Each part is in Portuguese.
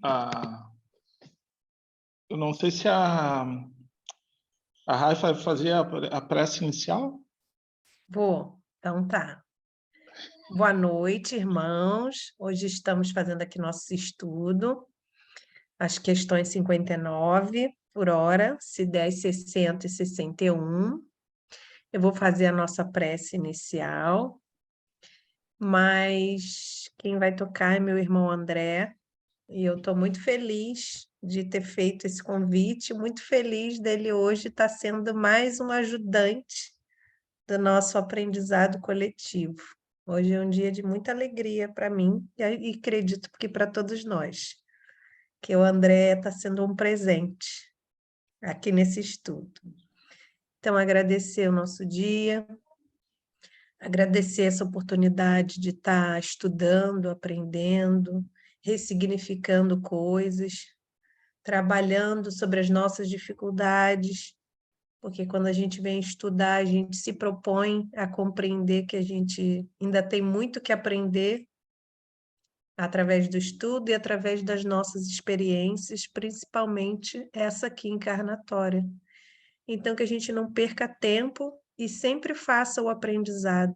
a eu não sei se a Rai vai fazer a prece inicial. Vou, então tá. Boa noite, irmãos. Hoje estamos fazendo aqui nosso estudo, as questões 59 por hora, se 10, 60 e 61. Eu vou fazer a nossa prece inicial, mas quem vai tocar é meu irmão André, e eu estou muito feliz de ter feito esse convite, muito feliz dele hoje estar sendo mais um ajudante do nosso aprendizado coletivo. Hoje é um dia de muita alegria para mim e acredito que para todos nós, que o André está sendo um presente aqui nesse estudo. Então, agradecer o nosso dia, agradecer essa oportunidade de estar estudando, aprendendo, ressignificando coisas, trabalhando sobre as nossas dificuldades, porque quando a gente vem estudar, a gente se propõe a compreender que a gente ainda tem muito que aprender através do estudo e através das nossas experiências, principalmente essa aqui encarnatória. Então, que a gente não perca tempo e sempre faça o aprendizado.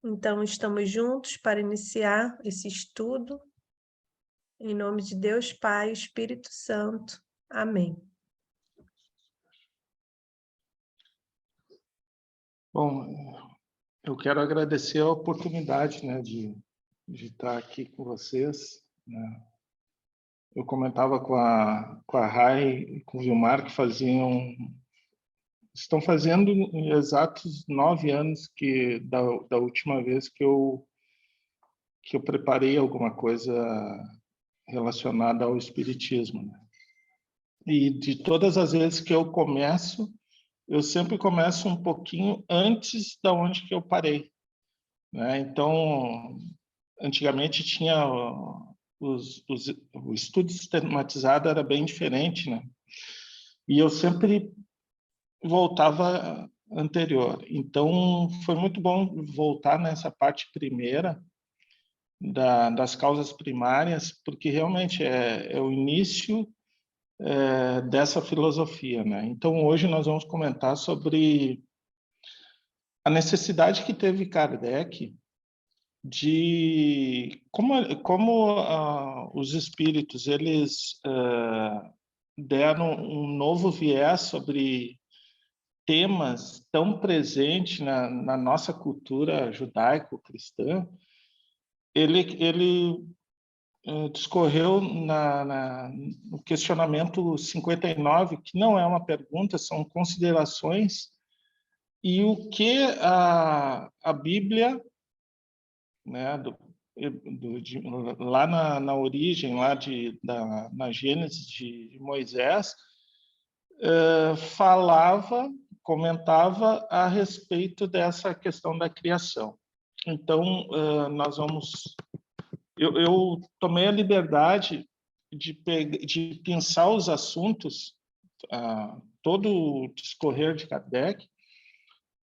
Então, estamos juntos para iniciar esse estudo. Em nome de Deus, Pai e Espírito Santo. Amém. Bom, eu quero agradecer a oportunidade, né, de estar aqui com vocês, né? Eu comentava com a Rai e com o Vilmar que estão fazendo exatos 9 anos da última vez que eu preparei alguma coisa relacionada ao espiritismo, né? E de todas as vezes que eu sempre começo um pouquinho antes da onde que eu parei, né? Então, antigamente tinha o estudo sistematizado era bem diferente, né? E eu sempre voltava anterior. Então, foi muito bom voltar nessa parte primeira das causas primárias, porque realmente é o início dessa filosofia, né? Então, hoje nós vamos comentar sobre a necessidade que teve Kardec de como os espíritos eles deram um novo viés sobre temas tão presentes na nossa cultura judaico-cristã. Ele discorreu no questionamento 59, que não é uma pergunta, são considerações, e o que a Bíblia, né, lá na origem, na Gênesis de Moisés, comentava a respeito dessa questão da criação. Então, eu tomei a liberdade de pensar os assuntos, todo o discorrer de Kardec,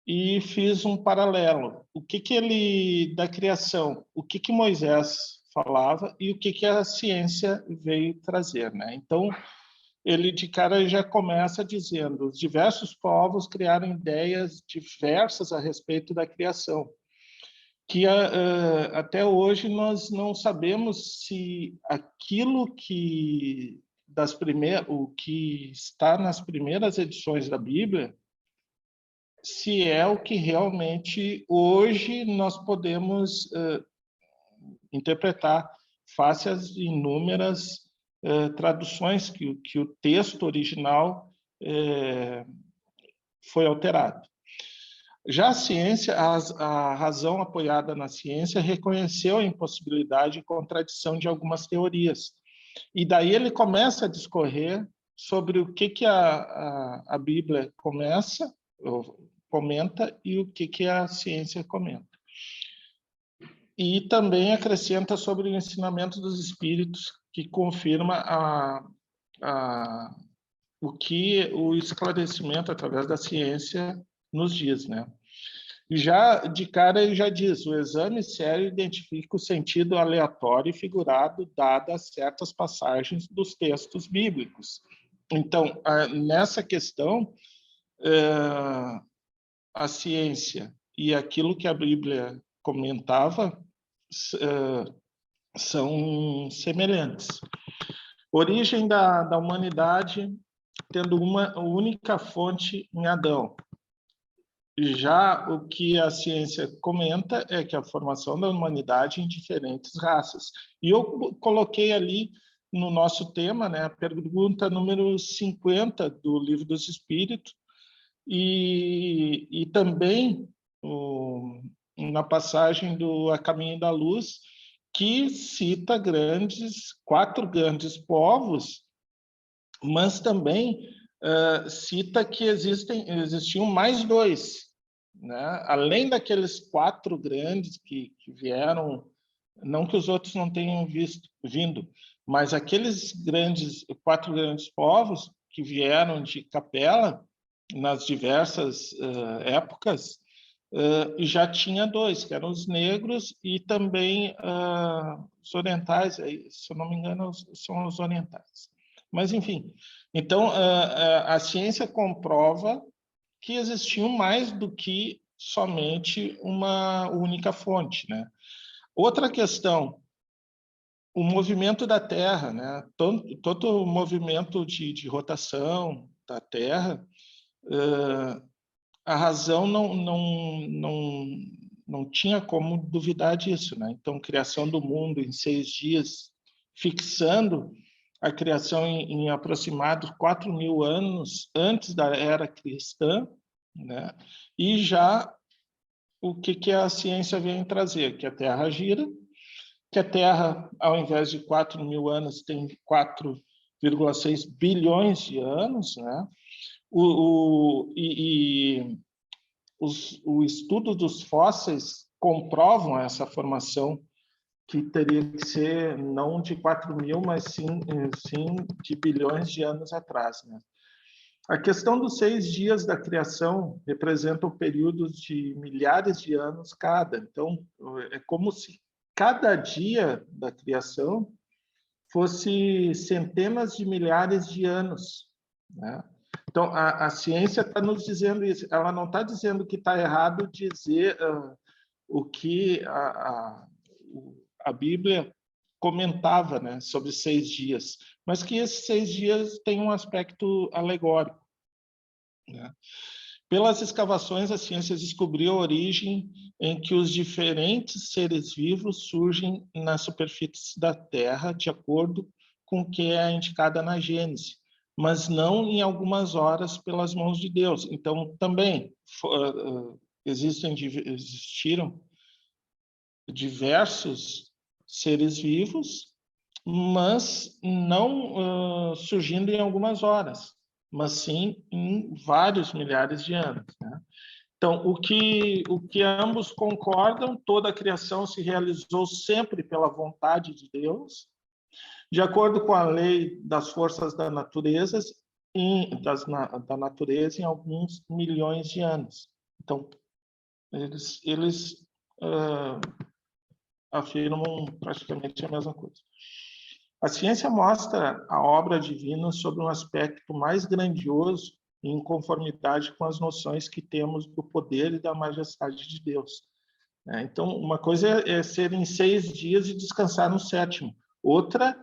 e fiz um paralelo. O que ele da criação, o que Moisés falava e o que a ciência veio trazer, né? Então, ele de cara já começa dizendo: os diversos povos criaram ideias diversas a respeito da criação, que até hoje nós não sabemos se aquilo o que está nas primeiras edições da Bíblia, se é o que realmente hoje nós podemos interpretar face às inúmeras traduções que o texto original foi alterado. Já a ciência, a razão apoiada na ciência reconheceu a impossibilidade e contradição de algumas teorias. E daí ele começa a discorrer sobre o que a Bíblia comenta e o que a ciência comenta. E também acrescenta sobre o ensinamento dos espíritos, que confirma o que o esclarecimento através da ciência nos diz, né? Já de cara ele já diz: o exame sério identifica o sentido aleatório e figurado dadas certas passagens dos textos bíblicos. Então, nessa questão, a ciência e aquilo que a Bíblia comentava são semelhantes. Origem da humanidade tendo uma única fonte em Adão. Já o que a ciência comenta é que a formação da humanidade em diferentes raças. E eu coloquei ali no nosso tema, né, a pergunta número 50 do Livro dos Espíritos, e também na passagem do A Caminho da Luz, que cita 4 grandes povos, mas também cita que existiam mais 2, né? Além daqueles 4 grandes que vieram, não que os outros não tenham vindo, mas aqueles 4 grandes povos que vieram de Capela nas diversas épocas, já tinha 2, que eram os negros e também os orientais, se eu não me engano, são os orientais. Mas, enfim, então, a ciência comprova que existiam mais do que somente uma única fonte, né? Outra questão, o movimento da Terra, né? Todo o movimento de rotação da Terra, a razão não tinha como duvidar disso, né? Então, criação do mundo em 6 dias, fixando a criação em aproximados 4.000 anos antes da era cristã, né? E já o que a ciência vem trazer? Que a Terra gira, que a Terra, ao invés de 4.000 anos, tem 4,6 bilhões de anos, né? O estudo dos fósseis comprovam essa formação, que teria que ser não de 4.000, mas sim de bilhões de anos atrás, né? A questão dos 6 dias da criação representam períodos de milhares de anos cada. Então, é como se cada dia da criação fosse centenas de milhares de anos, né? Então, a ciência está nos dizendo isso. Ela não está dizendo que está errado dizer o que a Bíblia comentava, né, sobre 6 dias, mas que esses 6 dias têm um aspecto alegórico, né? Pelas escavações, a ciência descobriu a origem em que os diferentes seres vivos surgem na superfície da Terra, de acordo com o que é indicado na Gênese, mas não em algumas horas pelas mãos de Deus. Então, também existiram diversos seres vivos, mas não surgindo em algumas horas, mas sim em vários milhares de anos, né? Então, o que ambos concordam, toda a criação se realizou sempre pela vontade de Deus, de acordo com a lei das forças da natureza, da natureza em alguns milhões de anos. Então, eles afirmam praticamente a mesma coisa. A ciência mostra a obra divina sob um aspecto mais grandioso e em conformidade com as noções que temos do poder e da majestade de Deus. Então, uma coisa é ser em 6 dias e descansar no 7º. Outra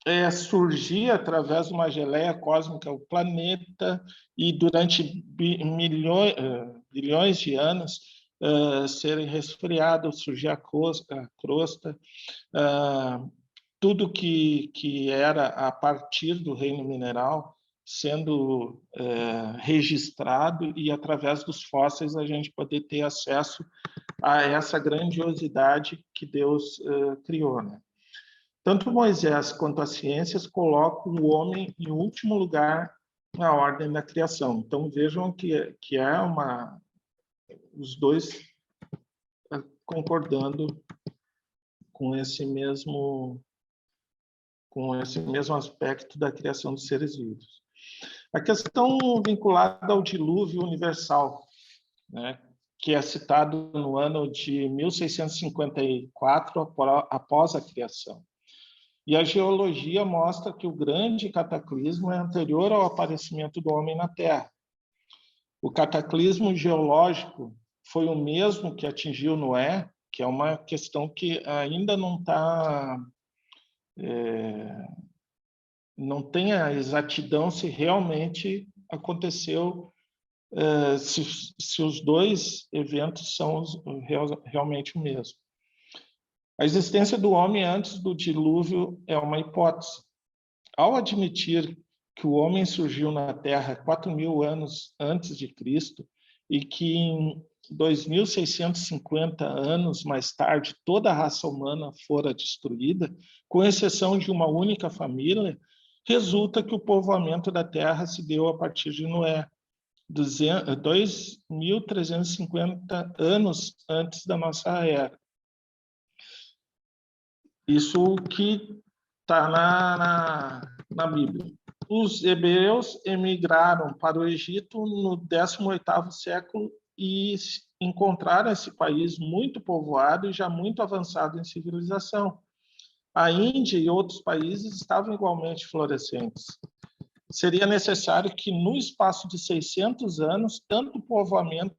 é surgir através de uma geleia cósmica o planeta e durante bilhões de anos serem resfriados, surgir a crosta, tudo que era a partir do reino mineral sendo registrado, e através dos fósseis a gente poder ter acesso a essa grandiosidade que Deus criou, né? Tanto Moisés quanto as ciências colocam o homem em último lugar na ordem da criação. Então vejam que os dois concordando com esse mesmo aspecto da criação dos seres vivos. A questão vinculada ao dilúvio universal, né, que é citado no ano de 1654, após a criação. E a geologia mostra que o grande cataclismo é anterior ao aparecimento do homem na Terra. O cataclismo geológico foi o mesmo que atingiu Noé, que é uma questão que ainda não está... não tem a exatidão se realmente aconteceu, se os dois eventos são realmente o mesmo. A existência do homem antes do dilúvio é uma hipótese. Ao admitir que o homem surgiu na Terra 4.000 anos antes de Cristo e que em 2.650 anos mais tarde toda a raça humana fora destruída, com exceção de uma única família, resulta que o povoamento da Terra se deu a partir de Noé, 2.350 anos antes da nossa era. Isso que está na Bíblia. Os hebreus emigraram para o Egito no 18º século e encontraram esse país muito povoado e já muito avançado em civilização. A Índia e outros países estavam igualmente florescentes. Seria necessário que, no espaço de 600 anos, tanto o povoamento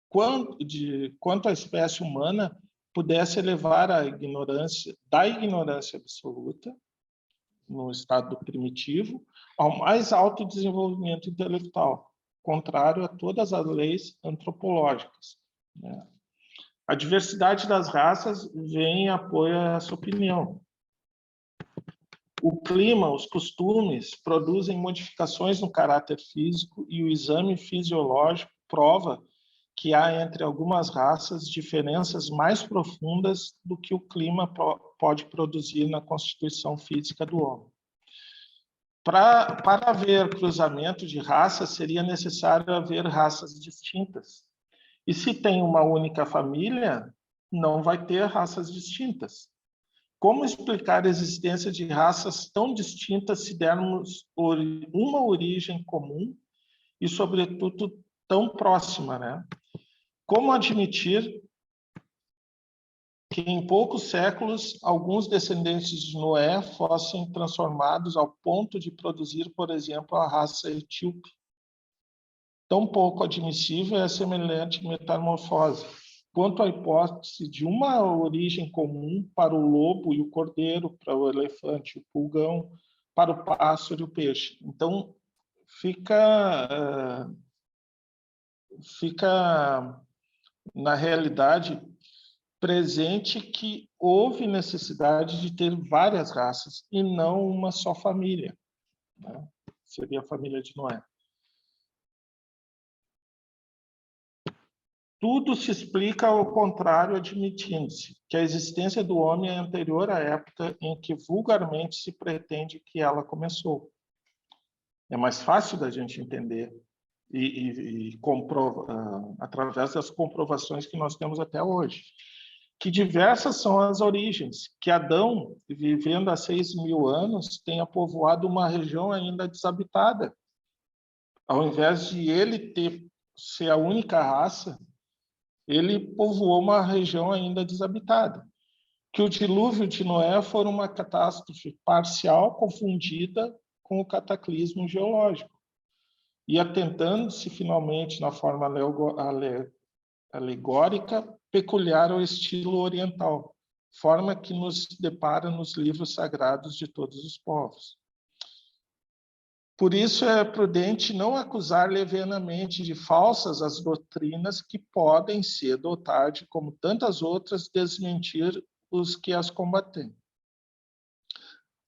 quanto a espécie humana pudesse elevar a ignorância absoluta, no estado primitivo, ao mais alto desenvolvimento intelectual, contrário a todas as leis antropológicas, né? A diversidade das raças vem em apoio a essa opinião. O clima, os costumes produzem modificações no caráter físico e o exame fisiológico prova que há entre algumas raças diferenças mais profundas do que o clima pode produzir na constituição física do homem. Para haver cruzamento de raças, seria necessário haver raças distintas. E se tem uma única família, não vai ter raças distintas. Como explicar a existência de raças tão distintas se dermos uma origem comum e, sobretudo, tão próxima, né? Como admitir que em poucos séculos alguns descendentes de Noé fossem transformados ao ponto de produzir, por exemplo, a raça etíope? Tão pouco admissível é a semelhante metamorfose, quanto à hipótese de uma origem comum para o lobo e o cordeiro, para o elefante e o pulgão, para o pássaro e o peixe. Então, fica na realidade presente que houve necessidade de ter várias raças e não uma só família, né? Seria a família de Noé. Tudo se explica ao contrário, admitindo-se que a existência do homem é anterior à época em que vulgarmente se pretende que ela começou. É mais fácil da gente entender através das comprovações que nós temos até hoje. Que diversas são as origens, que Adão, vivendo há 6.000 anos, tenha povoado uma região ainda desabitada. Ao invés de ele ser a única raça, ele povoou uma região ainda desabitada. Que o dilúvio de Noé foi uma catástrofe parcial confundida com o cataclismo geológico. E atentando-se finalmente na forma alegórica peculiar ao estilo oriental, forma que nos depara nos livros sagrados de todos os povos. Por isso é prudente não acusar levianamente de falsas as doutrinas que podem, cedo ou tarde, como tantas outras, desmentir os que as combatem.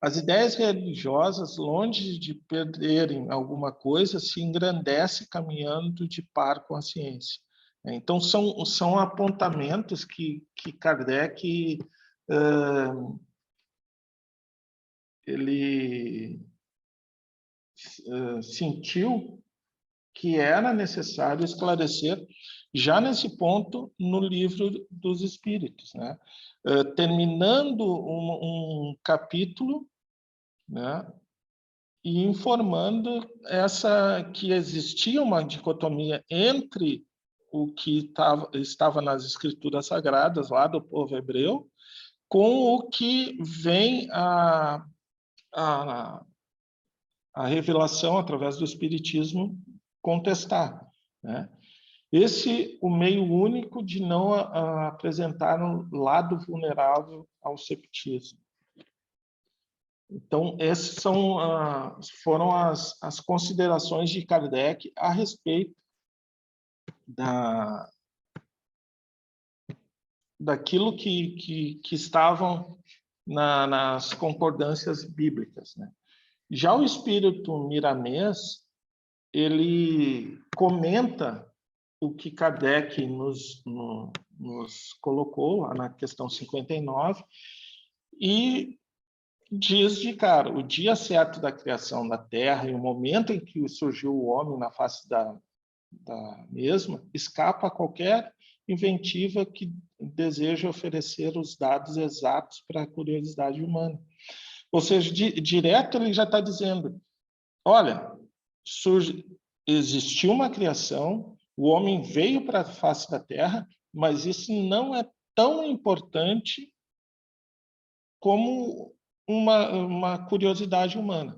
As ideias religiosas, longe de perderem alguma coisa, se engrandecem caminhando de par com a ciência. Então, são apontamentos que Kardec ele sentiu que era necessário esclarecer já nesse ponto no Livro dos Espíritos, né? Terminando um capítulo, né? E informando que existia uma dicotomia entre o que estava nas escrituras sagradas lá do povo hebreu com o que vem a revelação através do Espiritismo contestar, né? Esse o meio único de não apresentar um lado vulnerável ao ceptismo. Então, essas foram as considerações de Kardec a respeito daquilo que estavam nas concordâncias bíblicas, né? Já o espírito Miramês, ele comenta o que Kardec nos colocou lá na questão 59 e diz de cara, o dia certo da criação da Terra e o momento em que surgiu o homem na face da mesma, escapa a qualquer inventiva que deseja oferecer os dados exatos para a curiosidade humana. Ou seja, direto ele já está dizendo, olha, existiu uma criação, o homem veio para a face da Terra, mas isso não é tão importante como uma curiosidade humana.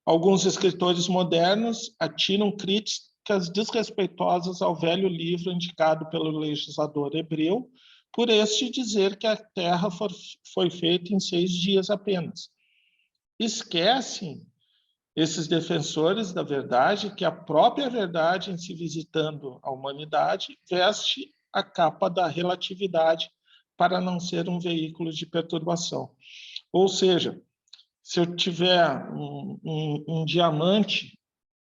Alguns escritores modernos atiram críticas desrespeitosas ao velho livro indicado pelo legislador hebreu, por este dizer que a Terra foi feita em 6 dias apenas. Esquecem esses defensores da verdade que a própria verdade, em se visitando a humanidade, veste a capa da relatividade para não ser um veículo de perturbação. Ou seja, se eu tiver um diamante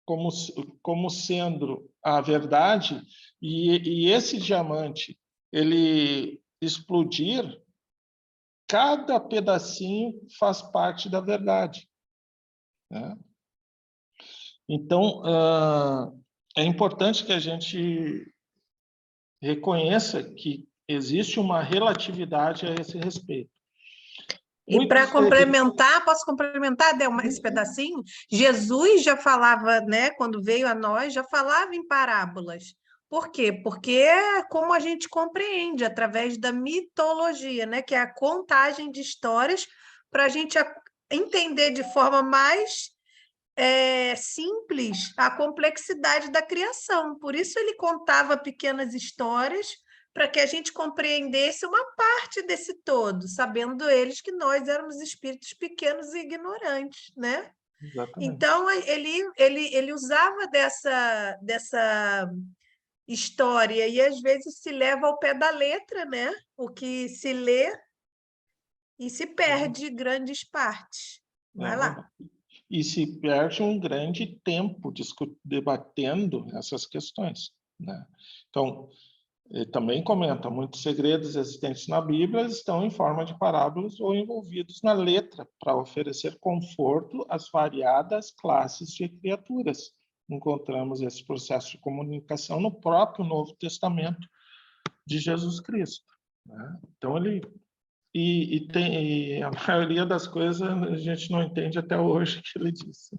como sendo a verdade, e esse diamante ele explodir, cada pedacinho faz parte da verdade, né? Então, é importante que a gente reconheça que existe uma relatividade a esse respeito. E para complementar, posso complementar, esse pedacinho? Jesus já falava, né, quando veio a nós, já falava em parábolas. Por quê? Porque é como a gente compreende, através da mitologia, né, que é a contagem de histórias, para a gente entender de forma mais simples a complexidade da criação. Por isso ele contava pequenas histórias para que a gente compreendesse uma parte desse todo, sabendo eles que nós éramos espíritos pequenos e ignorantes, né? Exatamente. Então, ele usava dessa história e, às vezes, se leva ao pé da letra, né? O que se lê e se perde grandes partes. Vai lá. E se perde um grande tempo debatendo essas questões, né? Então, ele também comenta, muitos segredos existentes na Bíblia estão em forma de parábolas ou envolvidos na letra para oferecer conforto às variadas classes de criaturas. Encontramos esse processo de comunicação no próprio Novo Testamento de Jesus Cristo, né? Então, ele... E a maioria das coisas a gente não entende até hoje que ele disse.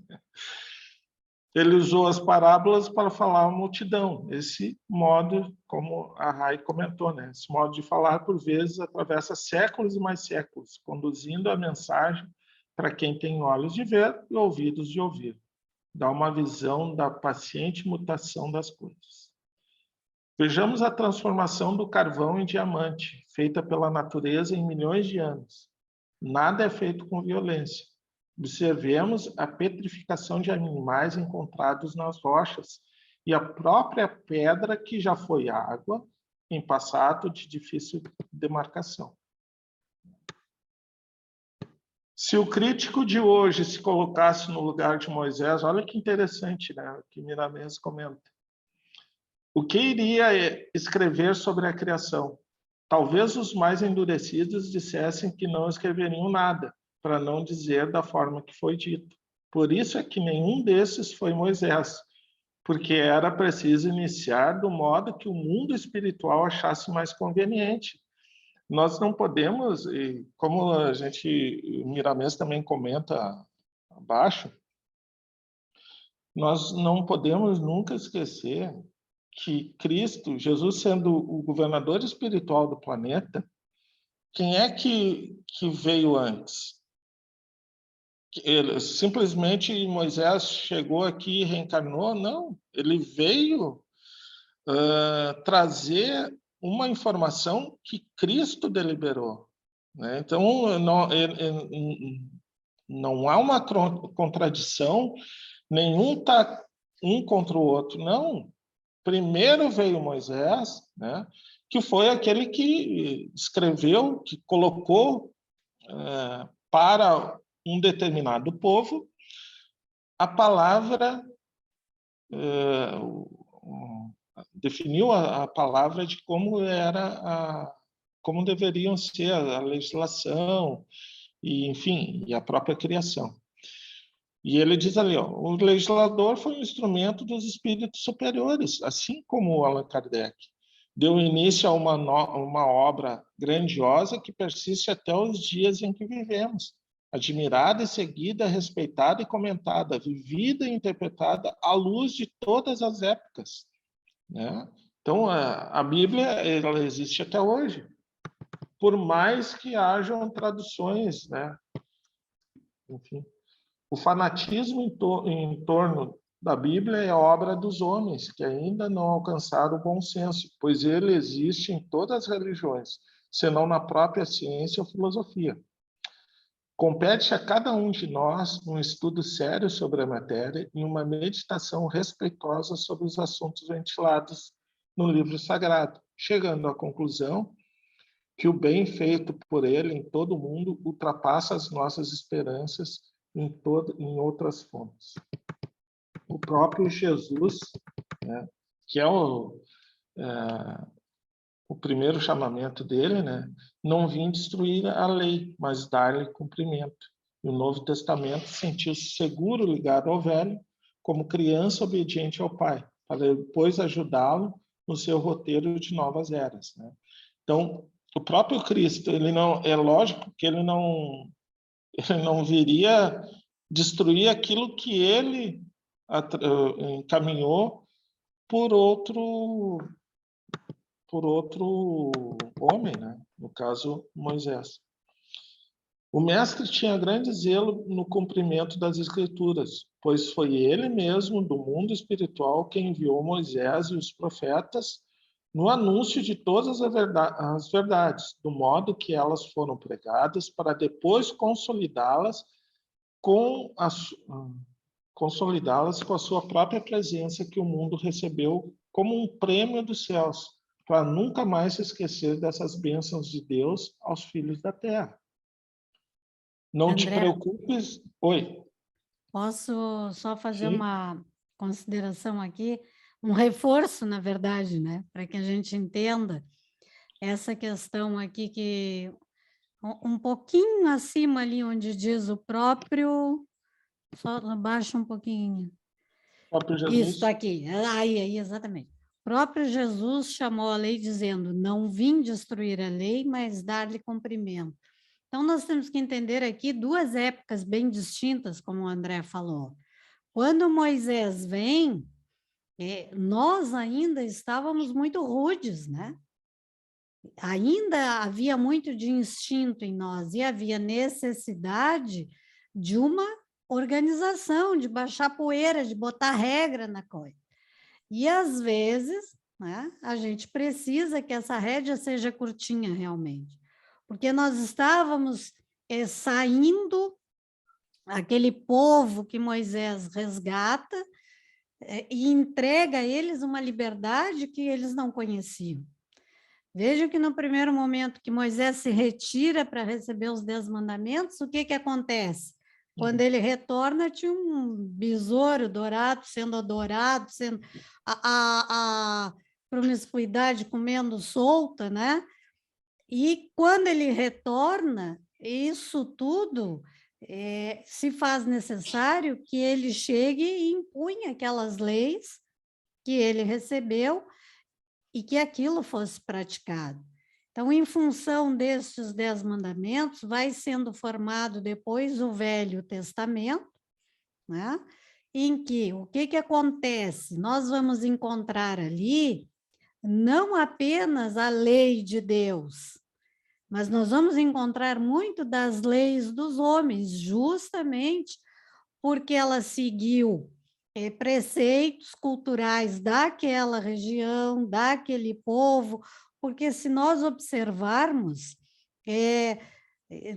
Ele usou as parábolas para falar à multidão. Esse modo, como a Rai comentou, né? Esse modo de falar, por vezes, atravessa séculos e mais séculos, conduzindo a mensagem para quem tem olhos de ver e ouvidos de ouvir. Dá uma visão da paciente mutação das coisas. Vejamos a transformação do carvão em diamante, feita pela natureza em milhões de anos. Nada é feito com violência. Observemos a petrificação de animais encontrados nas rochas e a própria pedra que já foi água em passado de difícil demarcação. Se o crítico de hoje se colocasse no lugar de Moisés, olha que interessante, né, o que Miramês comenta. O que iria escrever sobre a criação? Talvez os mais endurecidos dissessem que não escreveriam nada, para não dizer da forma que foi dito. Por isso é que nenhum desses foi Moisés, porque era preciso iniciar do modo que o mundo espiritual achasse mais conveniente. Nós não podemos, e como o Miramês também comenta abaixo, nós não podemos nunca esquecer que Cristo, Jesus sendo o governador espiritual do planeta, quem é que veio antes? Ele, simplesmente Moisés chegou aqui e reencarnou? Não, ele veio trazer uma informação que Cristo deliberou, né? Então, não há uma contradição, nenhum está um contra o outro, não. Primeiro veio Moisés, né, que foi aquele que escreveu, que colocou para um determinado povo a palavra, definiu a palavra de como era como deveriam ser a legislação e, enfim, e a própria criação. E ele diz ali, ó, o legislador foi um instrumento dos espíritos superiores, assim como Allan Kardec. Deu início a uma obra grandiosa que persiste até os dias em que vivemos. Admirada e seguida, respeitada e comentada, vivida e interpretada à luz de todas as épocas, né? Então, a Bíblia, ela existe até hoje, por mais que hajam traduções, né? Enfim. O fanatismo em torno da Bíblia é obra dos homens, que ainda não alcançaram o bom senso, pois ele existe em todas as religiões, senão na própria ciência ou filosofia. Compete a cada um de nós um estudo sério sobre a matéria e uma meditação respeitosa sobre os assuntos ventilados no livro sagrado, chegando à conclusão que o bem feito por ele em todo o mundo ultrapassa as nossas esperanças em outras fontes. O próprio Jesus, né, que é o primeiro chamamento dele, né, não vim destruir a lei, mas dar-lhe cumprimento. E o Novo Testamento sentiu-se seguro ligado ao Velho, como criança obediente ao Pai, para depois ajudá-lo no seu roteiro de novas eras, né? Então, o próprio Cristo, ele não, é lógico que ele não viria destruir aquilo que ele encaminhou por outro homem, né? No caso, Moisés. O mestre tinha grande zelo no cumprimento das escrituras, pois foi ele mesmo, do mundo espiritual, quem enviou Moisés e os profetas no anúncio de todas as verdades, do modo que elas foram pregadas, para depois consolidá-las com a sua própria presença, que o mundo recebeu como um prêmio dos céus, para nunca mais se esquecer dessas bênçãos de Deus aos filhos da terra. Não te André, preocupes. Oi. posso só fazer Sim. uma consideração aqui, um reforço, na verdade, né? Para que a gente entenda essa questão aqui que um pouquinho acima ali onde diz o próprio, só baixa um pouquinho. Próprio Jesus. Isso aqui, aí, exatamente. O próprio Jesus chamou a lei dizendo: não vim destruir a lei, mas dar-lhe cumprimento. Então, nós temos que entender aqui duas épocas bem distintas, como o André falou. Quando Moisés vem, nós ainda estávamos muito rudes, né? Ainda havia muito de instinto em nós e havia necessidade de uma organização, de baixar poeira, de botar regra na coisa. E, às vezes, né, a gente precisa que essa rédea seja curtinha realmente, porque nós estávamos saindo, aquele povo que Moisés resgata e entrega a eles uma liberdade que eles não conheciam. Veja que no primeiro momento que Moisés se retira para receber os 10 mandamentos, o que acontece? Quando ele retorna, tinha um besouro dourado sendo adorado, sendo a promiscuidade comendo solta, né? E quando ele retorna, isso tudo se faz necessário que ele chegue e impunha aquelas leis que ele recebeu e que aquilo fosse praticado. Então, em função destes 10 mandamentos, vai sendo formado depois o Velho Testamento, né? em que o que acontece? Nós vamos encontrar ali não apenas a lei de Deus, mas nós vamos encontrar muito das leis dos homens, justamente porque ela seguiu preceitos culturais daquela região, daquele povo, porque se nós observarmos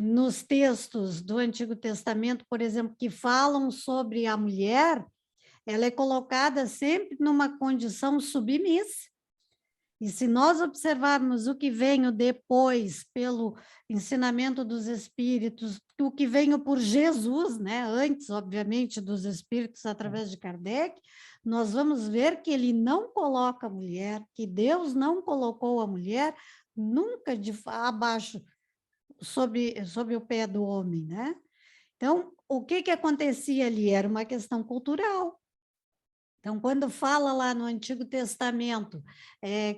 nos textos do Antigo Testamento, por exemplo, que falam sobre a mulher, ela é colocada sempre numa condição submissa. E se nós observarmos o que veio depois pelo ensinamento dos espíritos, o que veio por Jesus, né? Antes, obviamente, dos espíritos através de Kardec, nós vamos ver que ele não coloca a mulher, que Deus não colocou a mulher nunca abaixo, sob o pé do homem, né? Então, o que acontecia ali? Era uma questão cultural. Então, quando fala lá no Antigo Testamento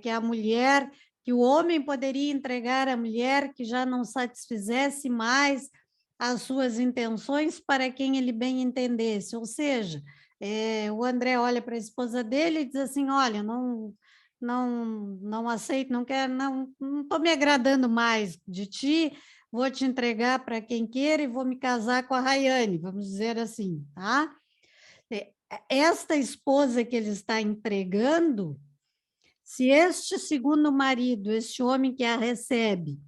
que a mulher, que o homem poderia entregar a mulher que já não satisfizesse mais as suas intenções para quem ele bem entendesse, ou seja, o André olha para a esposa dele e diz assim, olha, não aceito, não quero, não estou me agradando mais de ti, vou te entregar para quem queira e vou me casar com a Rayane, vamos dizer assim, tá? Esta esposa que ele está entregando, se este segundo marido, este homem que a recebe,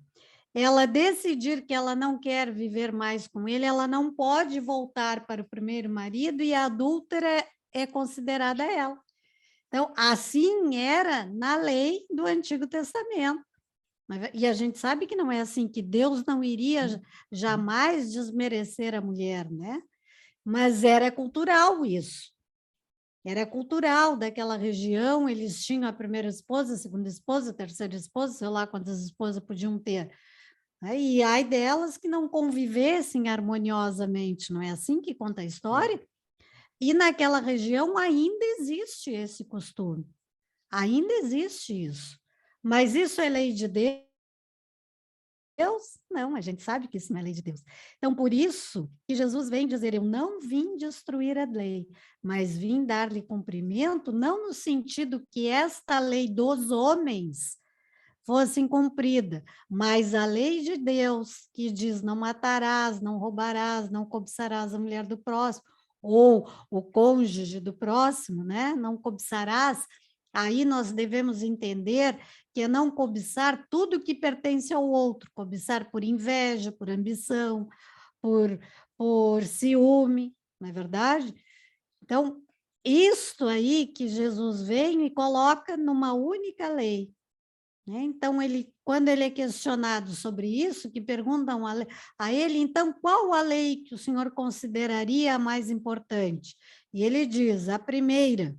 ela decidir que ela não quer viver mais com ele, ela não pode voltar para o primeiro marido e a adúltera é considerada ela. Então, assim era na lei do Antigo Testamento. E a gente sabe que não é assim, que Deus não iria jamais desmerecer a mulher, né? Mas era cultural isso. Era cultural daquela região, eles tinham a primeira esposa, a segunda esposa, a terceira esposa, sei lá quantas esposas podiam ter. E ai delas que não convivessem harmoniosamente, não é assim que conta a história? E naquela região ainda existe esse costume, ainda existe isso. Mas isso é lei de Deus? Não, a gente sabe que isso não é lei de Deus. Então, por isso que Jesus vem dizer, eu não vim destruir a lei, mas vim dar-lhe cumprimento, não no sentido que esta lei dos homens fosse cumprida, mas a lei de Deus, que diz não matarás, não roubarás, não cobiçarás a mulher do próximo, ou o cônjuge do próximo, né? Não cobiçarás. Aí nós devemos entender que é não cobiçar tudo que pertence ao outro, cobiçar por inveja, por ambição, por ciúme, não é verdade? Então, isto aí que Jesus vem e coloca numa única lei, né? Então, quando ele é questionado sobre isso, que perguntam a ele, então, qual a lei que o senhor consideraria a mais importante? E ele diz, a primeira,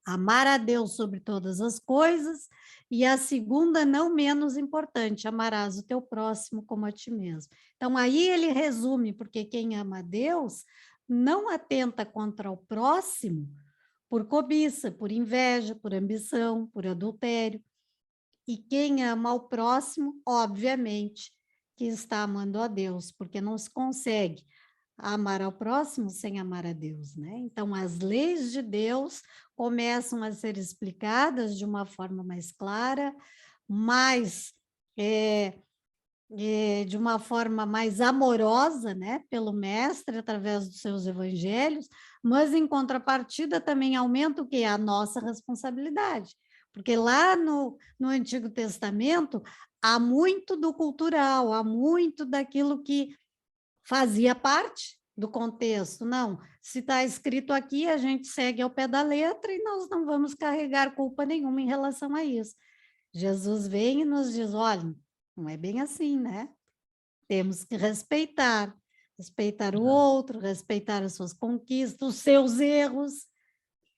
amar a Deus sobre todas as coisas, e a segunda, não menos importante, amarás o teu próximo como a ti mesmo. Então, aí ele resume, porque quem ama a Deus não atenta contra o próximo por cobiça, por inveja, por ambição, por adultério. E quem ama o próximo, obviamente, que está amando a Deus, porque não se consegue amar ao próximo sem amar a Deus, né? Então, as leis de Deus começam a ser explicadas de uma forma mais clara, de uma forma mais amorosa, né, pelo mestre, através dos seus evangelhos, mas, em contrapartida, também aumenta o quê? A nossa responsabilidade. Porque lá no Antigo Testamento, há muito do cultural, há muito daquilo que fazia parte do contexto. Não, se está escrito aqui, a gente segue ao pé da letra e nós não vamos carregar culpa nenhuma em relação a isso. Jesus vem e nos diz, olha, não é bem assim, né? Temos que respeitar o outro, respeitar as suas conquistas, os seus erros,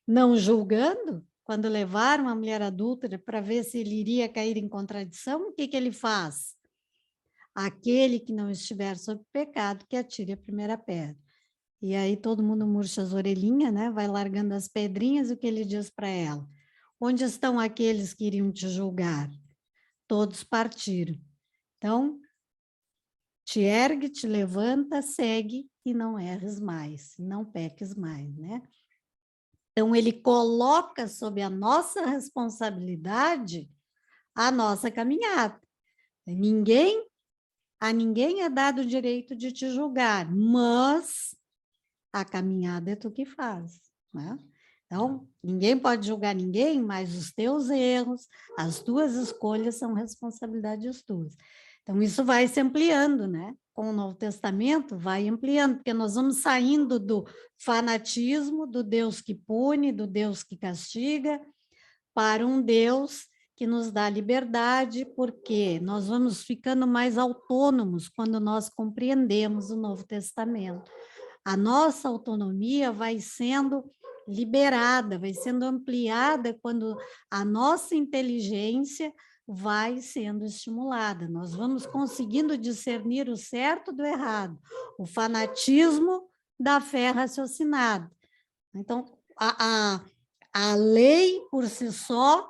não julgando. Quando levaram a mulher adúltera para ver se ele iria cair em contradição, o que ele faz? Aquele que não estiver sob pecado, que atire a primeira pedra. E aí todo mundo murcha as orelhinhas, né? Vai largando as pedrinhas, e o que ele diz para ela? Onde estão aqueles que iriam te julgar? Todos partiram. Então, te ergue, te levanta, segue e não erres mais, não peques mais, né? Então, ele coloca sob a nossa responsabilidade a nossa caminhada. A ninguém é dado o direito de te julgar, mas a caminhada é tu que faz, né? Então, ninguém pode julgar ninguém, mas os teus erros, as tuas escolhas são responsabilidades tuas. Então, isso vai se ampliando, né? Com o Novo Testamento, vai ampliando, porque nós vamos saindo do fanatismo, do Deus que pune, do Deus que castiga, para um Deus que nos dá liberdade, porque nós vamos ficando mais autônomos quando nós compreendemos o Novo Testamento. A nossa autonomia vai sendo liberada, vai sendo ampliada quando a nossa inteligência vai sendo estimulada. Nós vamos conseguindo discernir o certo do errado, o fanatismo da fé raciocinada. Então, a lei por si só,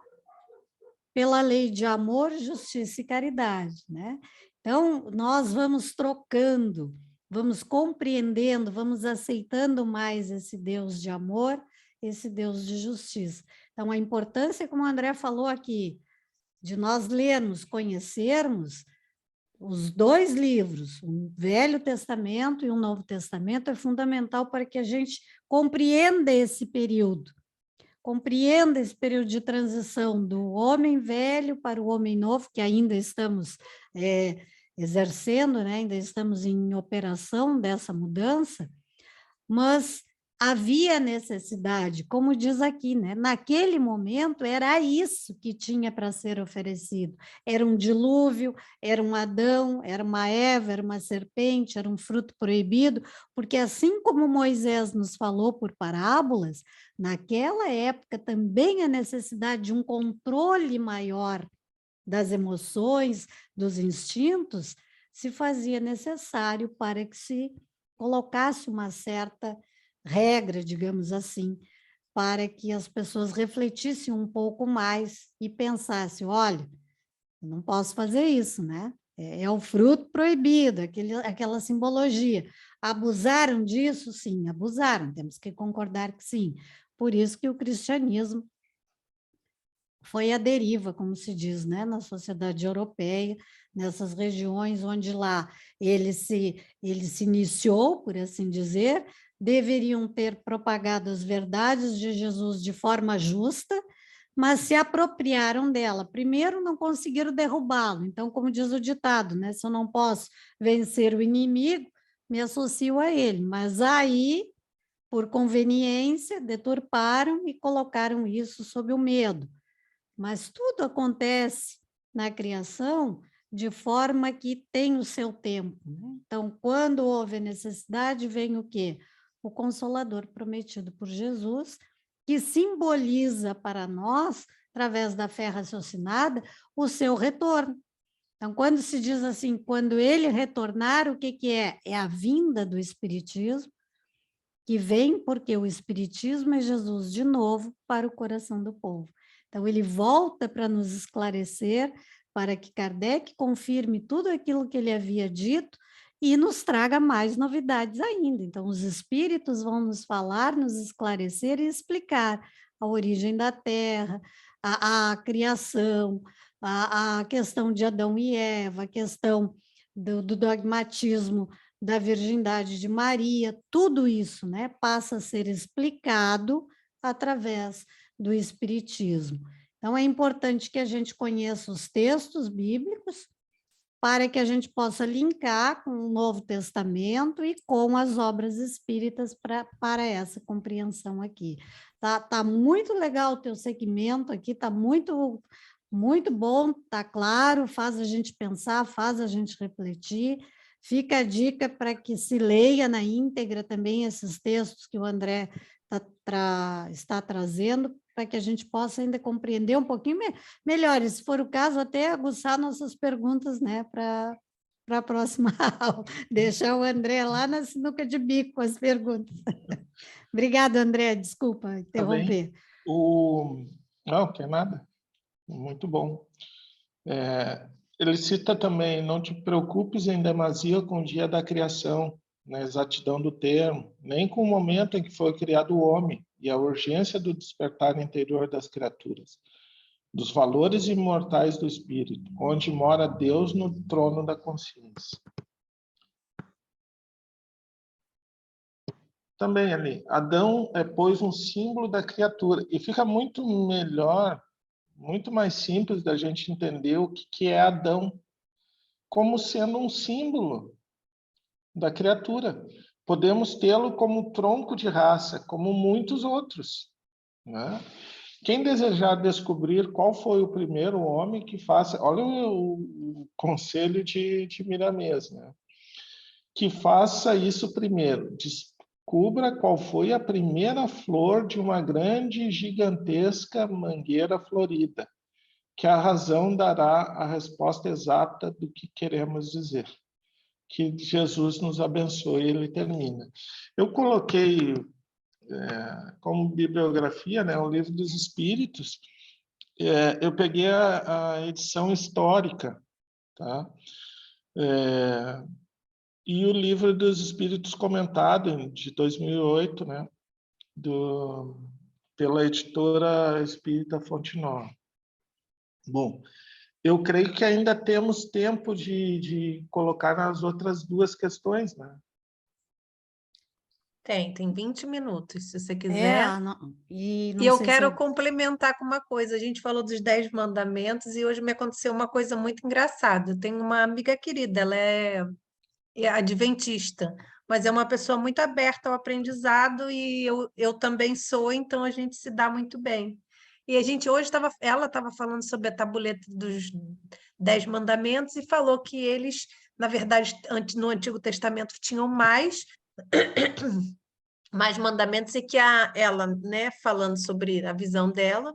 pela lei de amor, justiça e caridade, né? Então, nós vamos trocando, vamos compreendendo, vamos aceitando mais esse Deus de amor, esse Deus de justiça. Então, a importância, como o André falou aqui, de nós lermos, conhecermos os dois livros, o Velho Testamento e o Novo Testamento, é fundamental para que a gente compreenda esse período de transição do homem velho para o homem novo, que ainda estamos exercendo, né? Ainda estamos em operação dessa mudança, mas havia necessidade, como diz aqui, né? Naquele momento era isso que tinha para ser oferecido. Era um dilúvio, era um Adão, era uma Eva, era uma serpente, era um fruto proibido, porque assim como Moisés nos falou por parábolas, naquela época também a necessidade de um controle maior das emoções, dos instintos, se fazia necessário para que se colocasse uma certa regra, digamos assim, para que as pessoas refletissem um pouco mais e pensassem, olha, eu não posso fazer isso, né? É o fruto proibido, aquela simbologia. Abusaram disso? Sim, abusaram, temos que concordar que sim. Por isso que o cristianismo foi à deriva, como se diz, né? Na sociedade europeia, nessas regiões onde lá ele se iniciou, por assim dizer, deveriam ter propagado as verdades de Jesus de forma justa, mas se apropriaram dela. Primeiro, não conseguiram derrubá-lo. Então, como diz o ditado, né? Se eu não posso vencer o inimigo, me associo a ele. Mas aí, por conveniência, deturparam e colocaram isso sob o medo. Mas tudo acontece na criação de forma que tem o seu tempo, né? Então, quando houve necessidade, vem o quê? O Consolador prometido por Jesus, que simboliza para nós, através da fé raciocinada, o seu retorno. Então, quando se diz assim, quando ele retornar, o que é? É a vinda do Espiritismo, que vem porque o Espiritismo é Jesus de novo para o coração do povo. Então, ele volta para nos esclarecer, para que Kardec confirme tudo aquilo que ele havia dito e nos traga mais novidades ainda. Então, os espíritos vão nos falar, nos esclarecer e explicar a origem da Terra, a criação, a questão de Adão e Eva, a questão do dogmatismo da virgindade de Maria, tudo isso, né, passa a ser explicado através do Espiritismo. Então, é importante que a gente conheça os textos bíblicos para que a gente possa linkar com o Novo Testamento e com as obras espíritas para essa compreensão aqui. Tá muito legal o teu segmento aqui, tá muito bom, tá claro, faz a gente pensar, faz a gente refletir. Fica a dica para que se leia na íntegra também esses textos que o André está trazendo, para que a gente possa ainda compreender um pouquinho melhor, e se for o caso, até aguçar nossas perguntas, né, para a próxima aula. Deixar o André lá na sinuca de bico com as perguntas. Obrigada, André, desculpa interromper. Tá bem. Não, que é nada. Muito bom. ele cita também: não te preocupes em demasia com o dia da criação, na exatidão do termo, nem com o momento em que foi criado o homem e a urgência do despertar interior das criaturas, dos valores imortais do espírito, onde mora Deus no trono da consciência. Também ali, Adão é, pois, um símbolo da criatura. E fica muito melhor, muito mais simples da gente entender o que é Adão, como sendo um símbolo da criatura. Podemos tê-lo como tronco de raça, como muitos outros, né? Quem desejar descobrir qual foi o primeiro homem que faça... Olha o conselho de Miramês, né? Que faça isso primeiro. Descubra qual foi a primeira flor de uma grande, gigantesca mangueira florida, que a razão dará a resposta exata do que queremos dizer. Que Jesus nos abençoe. Ele termina. Eu coloquei como bibliografia, né, o Livro dos Espíritos. Eu peguei a edição histórica, tá? E o Livro dos Espíritos comentado, de 2008, né, pela editora Espírita Fonte Nova. Bom, eu creio que ainda temos tempo de colocar as outras duas questões, né? Tem 20 minutos, se você quiser. E E não eu sei se quero complementar com uma coisa. A gente falou dos 10 mandamentos e hoje me aconteceu uma coisa muito engraçada. Eu tenho uma amiga querida, ela é adventista, mas é uma pessoa muito aberta ao aprendizado e eu também sou, então a gente se dá muito bem. E a gente hoje ela estava falando sobre a tabuleta dos 10 mandamentos e falou que eles, na verdade, no Antigo Testamento tinham mais mandamentos e que ela, né, falando sobre a visão dela,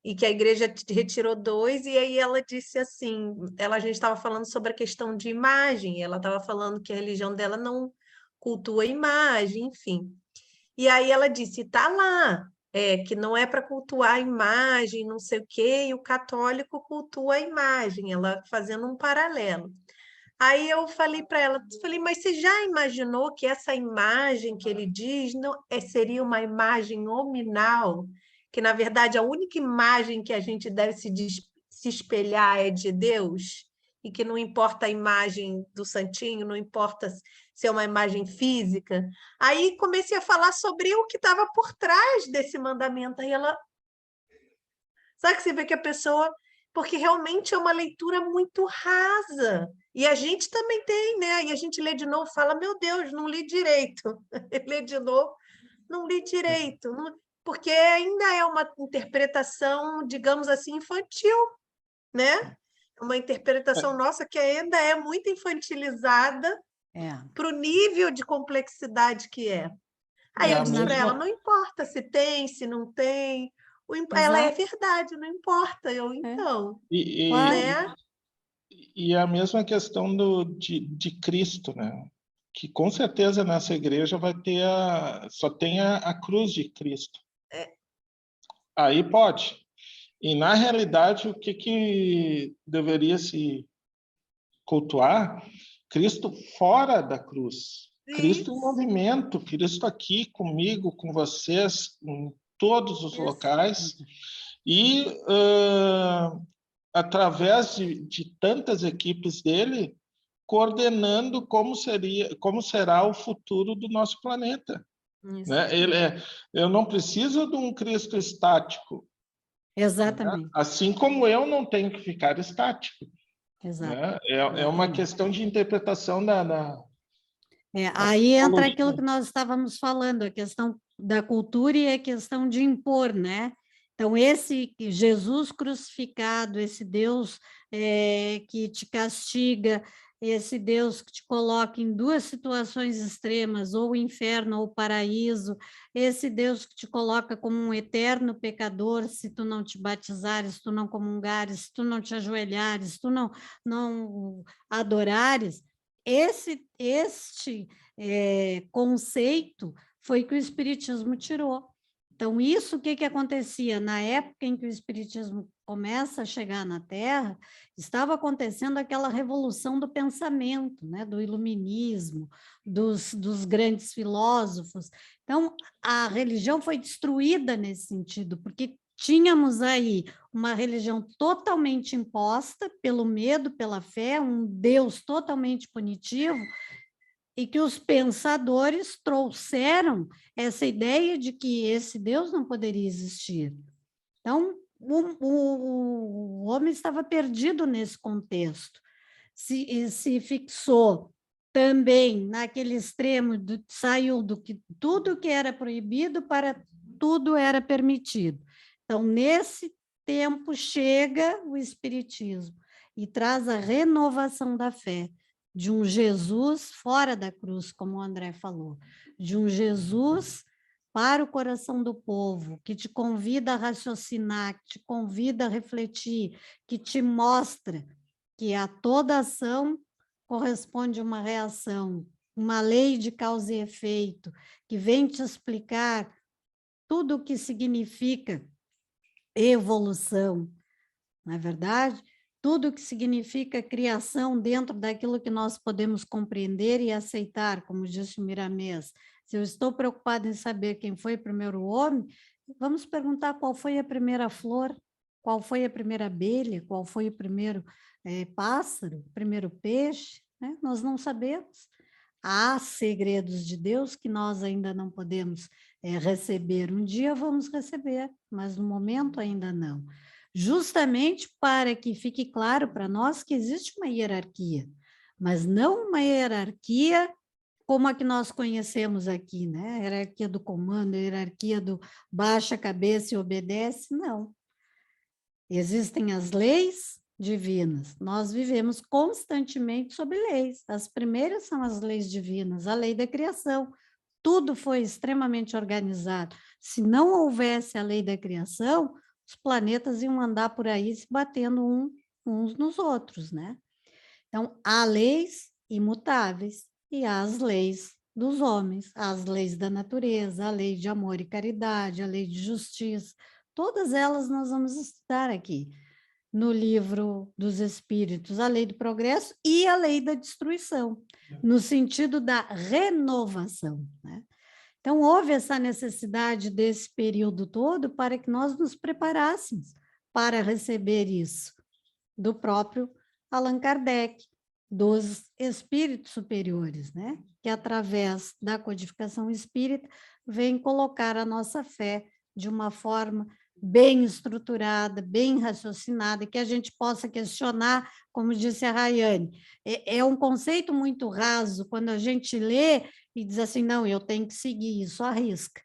e que a igreja retirou 2, e aí ela disse assim, a gente estava falando sobre a questão de imagem, ela estava falando que a religião dela não cultua a imagem, enfim. E aí ela disse, tá lá, que não é para cultuar a imagem, não sei o quê, e o católico cultua a imagem, ela fazendo um paralelo. Aí eu falei para ela, mas você já imaginou que essa imagem que ele diz não seria uma imagem nominal? Que, na verdade, a única imagem que a gente deve se espelhar é de Deus? E que não importa a imagem do santinho, não importa se é uma imagem física. Aí comecei a falar sobre o que estava por trás desse mandamento. Aí ela... Sabe que você vê que a pessoa... Porque realmente é uma leitura muito rasa. E a gente também tem, né? E a gente lê de novo e fala, meu Deus, não li direito. Lê de novo, não li direito. Porque ainda é uma interpretação, digamos assim, infantil, né? Uma interpretação nossa que ainda é muito infantilizada para o nível de complexidade que é. Aí eu disse para ela, não importa se tem, se não tem... Ela é verdade, não importa. Então, né? E a mesma questão de Cristo, né? Que com certeza nessa igreja vai ter só tem a cruz de Cristo. Aí pode. E na realidade o que deveria se cultuar? Cristo fora da cruz. Cristo em movimento, Cristo aqui comigo, com vocês, em todos os locais. E através de tantas equipes dele, coordenando como será o futuro do nosso planeta. Né? Eu não preciso de um Cristo estático. Exatamente. Né? Assim como eu não tenho que ficar estático. Né? É uma questão de interpretação aí entra aquilo que nós estávamos falando, a questão da cultura e a questão de impor, né? Então, esse Jesus crucificado, esse Deus que te castiga, esse Deus que te coloca em duas situações extremas, ou o inferno ou o paraíso, esse Deus que te coloca como um eterno pecador, se tu não te batizares, se tu não comungares, se tu não te ajoelhares, se tu não adorares, este conceito foi que o Espiritismo tirou. Então, isso, o que que acontecia? Na época em que o Espiritismo começa a chegar na Terra, estava acontecendo aquela revolução do pensamento, né? Do iluminismo, dos grandes filósofos. Então, a religião foi destruída nesse sentido, porque tínhamos aí uma religião totalmente imposta pelo medo, pela fé, um Deus totalmente punitivo, e que os pensadores trouxeram essa ideia de que esse Deus não poderia existir. Então, o homem estava perdido nesse contexto. Se fixou também naquele extremo, saiu do que tudo que era proibido para tudo era permitido. Então, nesse tempo, chega o Espiritismo e traz a renovação da fé, de um Jesus fora da cruz, como o André falou, de um Jesus para o coração do povo, que te convida a raciocinar, que te convida a refletir, que te mostra que a toda ação corresponde uma reação, uma lei de causa e efeito, que vem te explicar tudo o que significa evolução, não é verdade? Tudo o que significa criação dentro daquilo que nós podemos compreender e aceitar, como disse o Miramês. Se eu estou preocupado em saber quem foi o primeiro homem, vamos perguntar qual foi a primeira flor, qual foi a primeira abelha, qual foi o primeiro pássaro, o primeiro peixe, né? Nós não sabemos. Há segredos de Deus que nós ainda não podemos receber. Um dia vamos receber, mas no momento ainda não. Justamente para que fique claro para nós que existe uma hierarquia, mas não uma hierarquia como a que nós conhecemos aqui, né? A hierarquia do comando, a hierarquia do baixa a cabeça e obedece, não. Existem as leis divinas, nós vivemos constantemente sob leis. As primeiras são as leis divinas, a lei da criação. Tudo foi extremamente organizado. Se não houvesse a lei da criação, os planetas iam andar por aí se batendo uns nos outros, né? Então, há leis imutáveis e há as leis dos homens, as leis da natureza, a lei de amor e caridade, a lei de justiça, todas elas nós vamos estudar aqui no livro dos Espíritos, a lei do progresso e a lei da destruição, no sentido da renovação, né? Então, houve essa necessidade desse período todo para que nós nos preparássemos para receber isso do próprio Allan Kardec, dos espíritos superiores, né? Que através da codificação espírita vem colocar a nossa fé de uma forma bem estruturada, bem raciocinada, que a gente possa questionar, como disse a Rayane. É um conceito muito raso, quando a gente lê e diz assim, não, eu tenho que seguir isso à risca.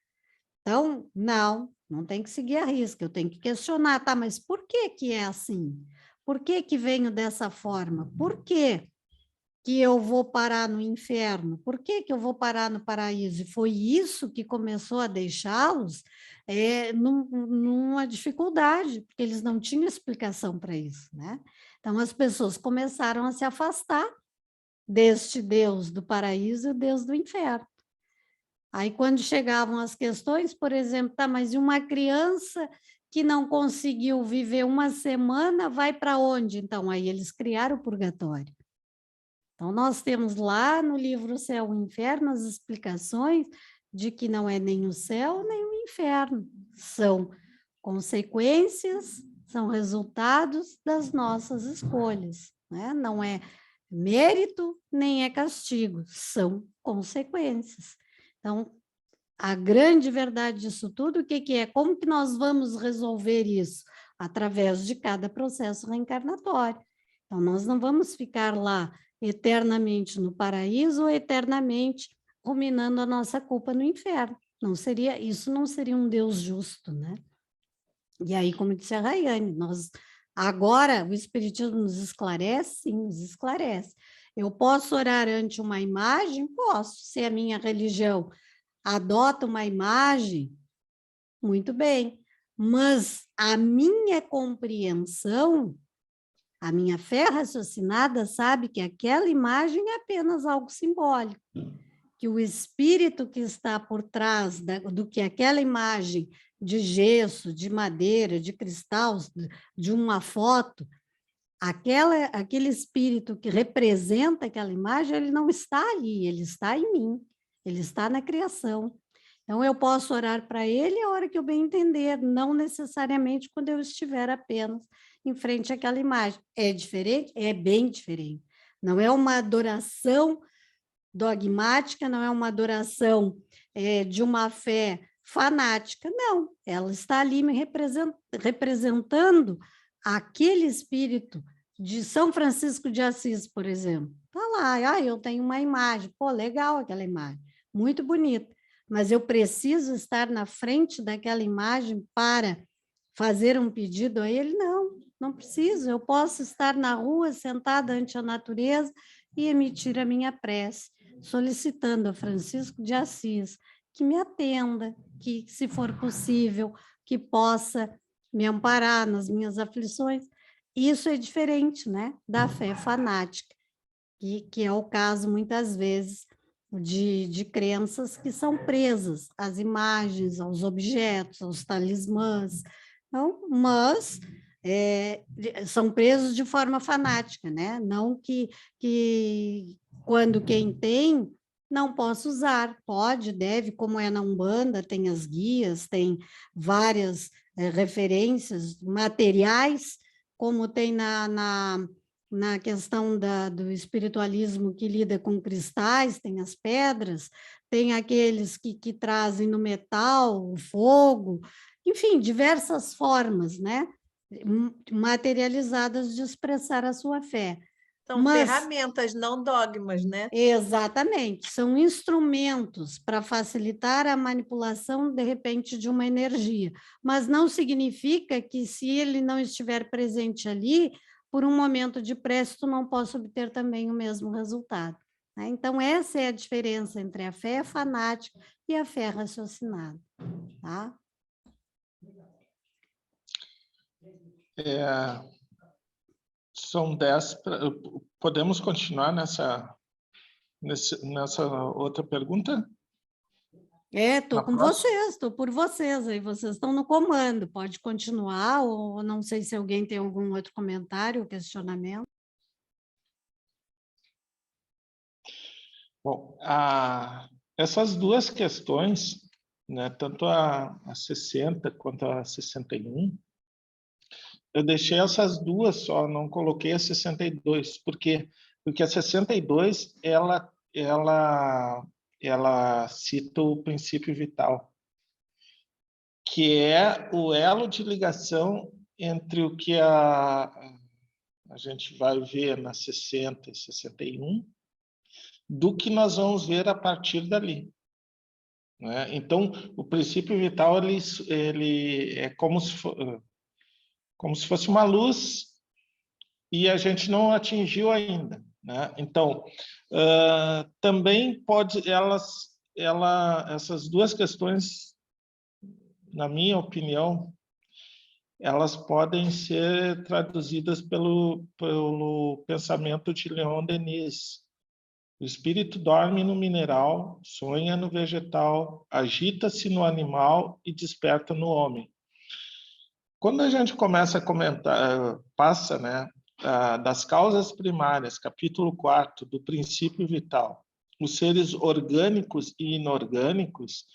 Então, não tem que seguir à risca, eu tenho que questionar, tá, mas por que que é assim? Por que que venho dessa forma? Por que que eu vou parar no inferno? Por que que eu vou parar no paraíso? E foi isso que começou a deixá-los numa dificuldade, porque eles não tinham explicação para isso, né? Então, as pessoas começaram a se afastar deste Deus do paraíso e o Deus do inferno. Aí, quando chegavam as questões, por exemplo, tá, mas e uma criança que não conseguiu viver uma semana, vai para onde? Então, aí eles criaram o purgatório. Então, nós temos lá no livro Céu e Inferno as explicações de que não é nem o céu nem o inferno, são consequências, são resultados das nossas escolhas, né? Não é mérito nem é castigo, são consequências. Então, a grande verdade disso tudo, o que que é? Como que nós vamos resolver isso? Através de cada processo reencarnatório. Então, nós não vamos ficar lá eternamente no paraíso ou eternamente ruminando a nossa culpa no inferno. Isso não seria um Deus justo, né? E aí, como disse a Rayane, agora o Espiritismo nos esclarece? Sim, nos esclarece. Eu posso orar ante uma imagem? Posso. Se a minha religião adota uma imagem, muito bem. Mas a minha compreensão, a minha fé raciocinada sabe que aquela imagem é apenas algo simbólico, que que o espírito que está por trás do que aquela imagem de gesso, de madeira, de cristal, de uma foto, aquele espírito que representa aquela imagem, ele não está ali, ele está em mim, ele está na criação. Então, eu posso orar para ele a hora que eu bem entender, não necessariamente quando eu estiver apenas em frente àquela imagem. É diferente? É bem diferente. Não é uma adoração dogmática, não é uma adoração de uma fé fanática, não. Ela está ali me representando aquele espírito de São Francisco de Assis, por exemplo. Está lá, eu tenho uma imagem, pô, legal aquela imagem, muito bonita, mas eu preciso estar na frente daquela imagem para fazer um pedido a ele? Não, não preciso. Eu posso estar na rua, sentada ante a natureza e emitir a minha prece, solicitando a Francisco de Assis que me atenda, que, se for possível, que possa me amparar nas minhas aflições. Isso é diferente, né, da fé fanática, que é o caso, muitas vezes, de crenças que são presas às imagens, aos objetos, aos talismãs, então, mas são presos de forma fanática, né? Não que quando quem tem não possa usar, pode, deve, como é na Umbanda, tem as guias, tem várias referências materiais, como tem na questão do espiritualismo que lida com cristais, tem as pedras, tem aqueles que trazem no metal, o fogo, enfim, diversas formas, né, materializadas de expressar a sua fé. São ferramentas, não dogmas, né? Exatamente, são instrumentos para facilitar a manipulação, de repente, de uma energia, mas não significa que, se ele não estiver presente ali, por um momento de prece, tu não possa obter também o mesmo resultado, né? Então, essa é a diferença entre a fé fanática e a fé raciocinada, tá? São 10. Podemos continuar nessa outra pergunta? Estou com vocês, estou por vocês, aí vocês estão no comando, pode continuar, ou não sei se alguém tem algum outro comentário ou questionamento. Bom, essas duas questões, né, tanto a 60 quanto a 61, eu deixei essas duas só, não coloquei a 62. Por quê? Porque a 62, ela cita o princípio vital, que é o elo de ligação entre o que a gente vai ver na 60 e 61, do que nós vamos ver a partir dali, né? Então, o princípio vital ele é como se fosse uma luz e a gente não atingiu ainda, né? Então, também pode essas duas questões, na minha opinião, elas podem ser traduzidas pelo pensamento de Leon Denis. O espírito dorme no mineral, sonha no vegetal, agita-se no animal e desperta no homem. Quando a gente começa a comentar, passa, né, das causas primárias, capítulo 4 do princípio vital, os seres orgânicos e inorgânicos,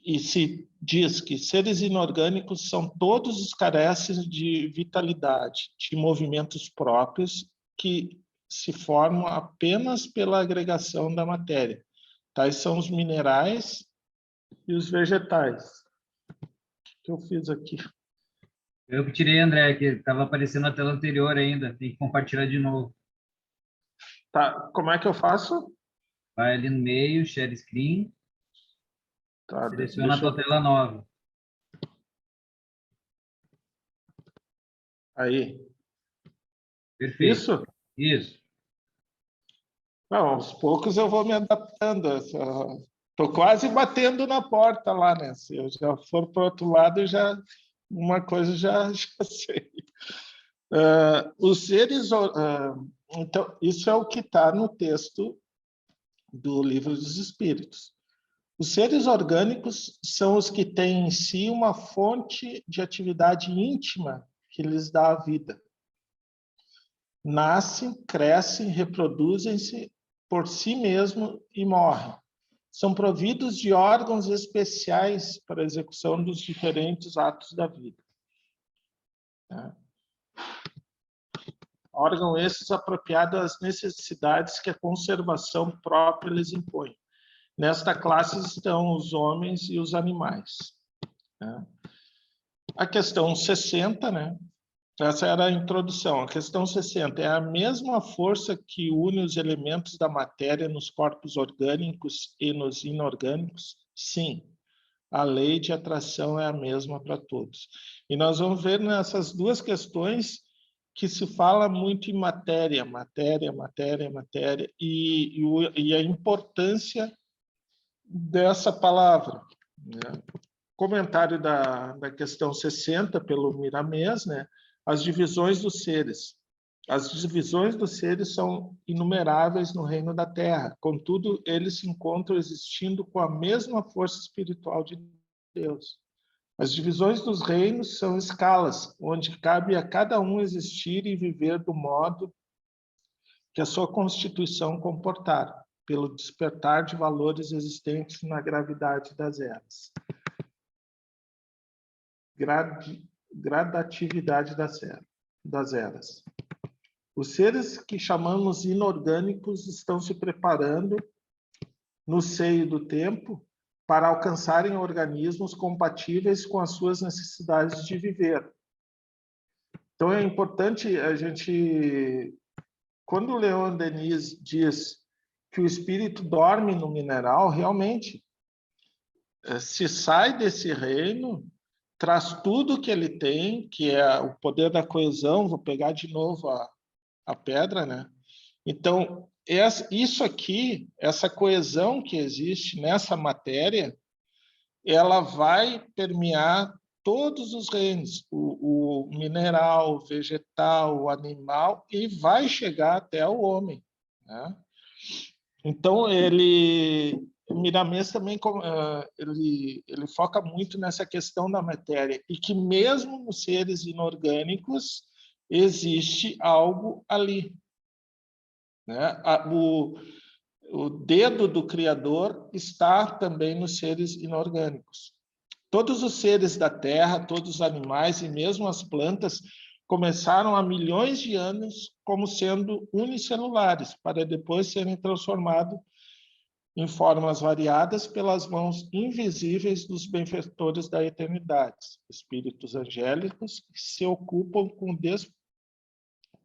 e se diz que seres inorgânicos são todos os careces de vitalidade, de movimentos próprios, que se formam apenas pela agregação da matéria. Tais são os minerais e os vegetais. O que eu fiz aqui? Eu que tirei, André, que estava aparecendo na tela anterior ainda. Tem que compartilhar de novo. Tá, como é que eu faço? Vai ali no meio, share screen. Tá, seleciona a tua tela nova. Aí. Perfeito. Isso? Isso. Não, aos poucos eu vou me adaptando. Estou quase batendo na porta lá, né? Se eu já for para o outro lado, uma coisa já sei. Os seres... então, isso é o que está no texto do Livro dos Espíritos. Os seres orgânicos são os que têm em si uma fonte de atividade íntima que lhes dá a vida. Nascem, crescem, reproduzem-se por si mesmos e morrem. São providos de órgãos especiais para a execução dos diferentes atos da vida. Órgãos esses apropriados às necessidades que a conservação própria lhes impõe. Nesta classe estão os homens e os animais. A questão 60, né? Essa era a introdução. A questão 60 é a mesma força que une os elementos da matéria nos corpos orgânicos e nos inorgânicos? Sim, a lei de atração é a mesma para todos. E nós vamos ver nessas duas questões que se fala muito em matéria, e a importância dessa palavra. Né? Comentário da questão 60 pelo Miramês, né? As divisões dos seres. As divisões dos seres são inumeráveis no reino da Terra, contudo, eles se encontram existindo com a mesma força espiritual de Deus. As divisões dos reinos são escalas, onde cabe a cada um existir e viver do modo que a sua constituição comportar, pelo despertar de valores existentes na gravidade das eras. Gradatividade das eras. Os seres que chamamos inorgânicos estão se preparando no seio do tempo para alcançarem organismos compatíveis com as suas necessidades de viver. Então é importante a gente, quando o Leon Denis diz que o espírito dorme no mineral, realmente se sai desse reino, traz tudo que ele tem, que é o poder da coesão. Vou pegar de novo a pedra, né? Então, isso aqui, essa coesão que existe nessa matéria, ela vai permear todos os reinos, o mineral, o vegetal, o animal, e vai chegar até o homem. Né? Então, o Miramês também ele foca muito nessa questão da matéria, e que mesmo nos seres inorgânicos existe algo ali. Né? O dedo do Criador está também nos seres inorgânicos. Todos os seres da Terra, todos os animais e mesmo as plantas começaram há milhões de anos como sendo unicelulares, para depois serem transformados em formas variadas pelas mãos invisíveis dos benfeitores da eternidade, espíritos angélicos que se ocupam com o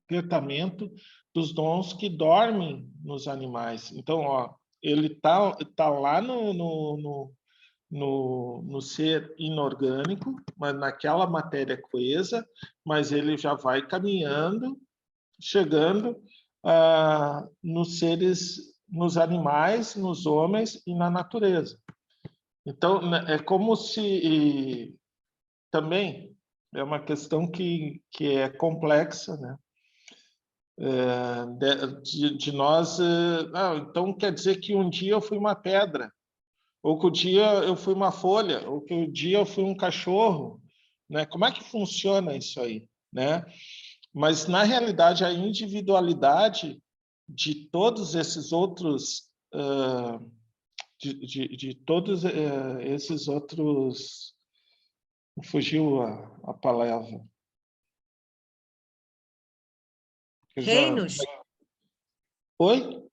despertamento dos dons que dormem nos animais. Então, ó, ele tá lá no ser inorgânico, mas naquela matéria coesa, mas ele já vai caminhando, chegando nos seres, nos animais, nos homens e na natureza. Então, é como se... Também é uma questão que é complexa, né? De nós... então, quer dizer que um dia eu fui uma pedra, ou que um dia eu fui uma folha, ou que um dia eu fui um cachorro, né? Como é que funciona isso aí, né? Mas, na realidade, a individualidade de todos esses outros... de todos esses outros... Fugiu a palavra. Reinos? Oi?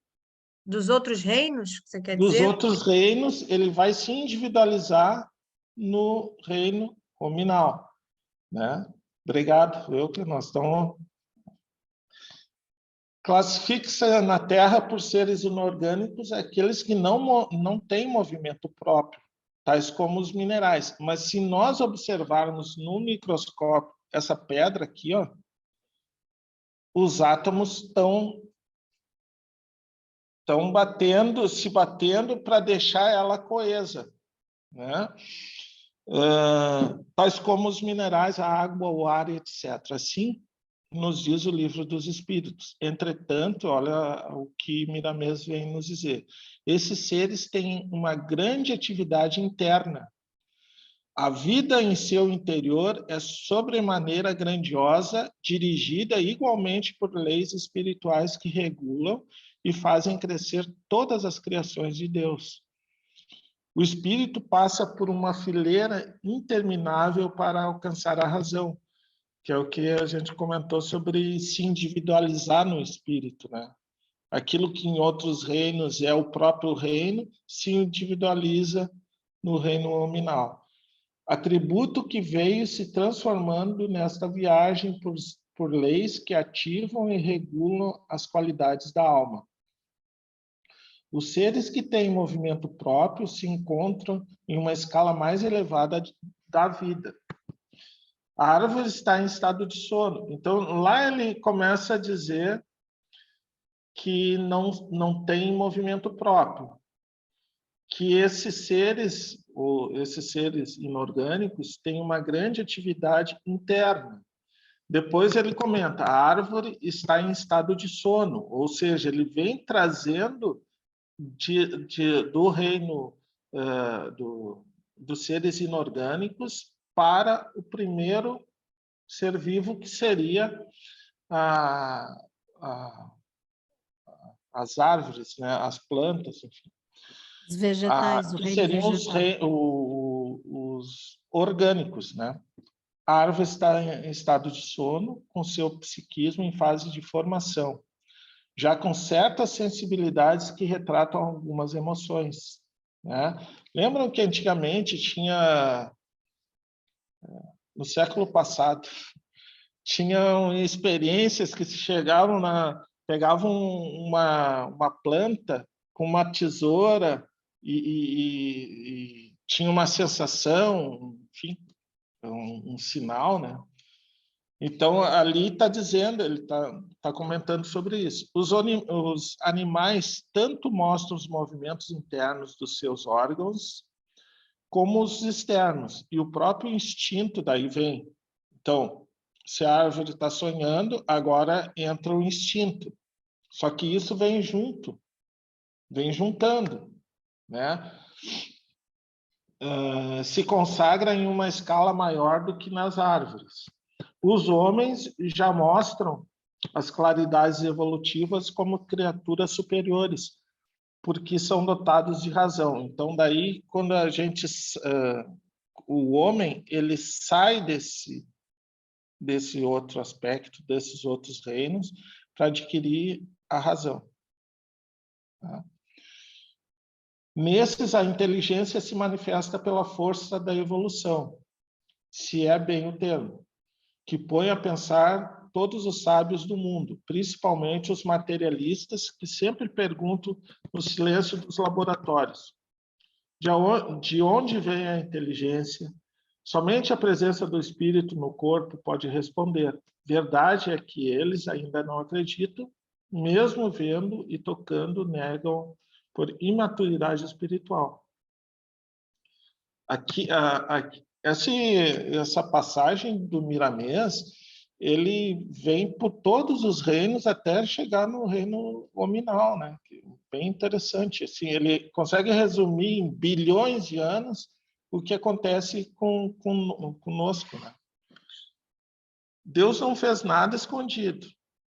Dos outros reinos, você quer Dos dizer? outros reinos, ele vai se individualizar no reino hominal, né? Obrigado. Nós estamos... Classifica-se na Terra por seres inorgânicos aqueles que não têm movimento próprio, tais como os minerais. Mas se nós observarmos no microscópio essa pedra aqui, ó, os átomos estão se batendo para deixar ela coesa, né? Tais como os minerais, a água, o ar, etc. Assim, nos diz o Livro dos Espíritos. Entretanto, olha o que Miramês vem nos dizer. Esses seres têm uma grande atividade interna. A vida em seu interior é sobremaneira grandiosa, dirigida igualmente por leis espirituais que regulam e fazem crescer todas as criações de Deus. O espírito passa por uma fileira interminável para alcançar a razão, que é o que a gente comentou sobre se individualizar no espírito, né? Aquilo que em outros reinos é o próprio reino, se individualiza no reino nominal. Atributo que veio se transformando nesta viagem por leis que ativam e regulam as qualidades da alma. Os seres que têm movimento próprio se encontram em uma escala mais elevada da vida. A árvore está em estado de sono. Então, lá ele começa a dizer que não tem movimento próprio, que esses seres inorgânicos têm uma grande atividade interna. Depois ele comenta, a árvore está em estado de sono, ou seja, ele vem trazendo do reino dos seres inorgânicos para o primeiro ser vivo, que seria as árvores, né? As plantas, enfim. Os vegetais, o Que reino seriam vegetal. os orgânicos, né? A árvore está em estado de sono, com seu psiquismo em fase de formação, já com certas sensibilidades que retratam algumas emoções, né? Lembram que antigamente tinha, no século passado, tinham experiências que se chegavam pegavam uma planta com uma tesoura e tinha uma sensação, enfim, um sinal, né? Então, ali está dizendo, ele está comentando sobre isso. Os animais tanto mostram os movimentos internos dos seus órgãos, como os externos. E o próprio instinto daí vem. Então, se a árvore está sonhando, agora entra o instinto. Só que isso vem junto, vem juntando, né? Se consagra em uma escala maior do que nas árvores. Os homens já mostram as claridades evolutivas como criaturas superiores, porque são dotados de razão. Então, daí, quando a gente... o homem, ele sai desse outro aspecto, desses outros reinos, para adquirir a razão. Tá? Nesses, a inteligência se manifesta pela força da evolução, se é bem o termo, que põe a pensar todos os sábios do mundo, principalmente os materialistas, que sempre perguntam no silêncio dos laboratórios: de onde vem a inteligência? Somente a presença do espírito no corpo pode responder. Verdade é que eles ainda não acreditam, mesmo vendo e tocando, negam por imaturidade espiritual. Essa passagem do Miramês, ele vem por todos os reinos até chegar no reino nominal, né? Bem interessante. Assim, ele consegue resumir em bilhões de anos o que acontece conosco, né? Deus não fez nada escondido.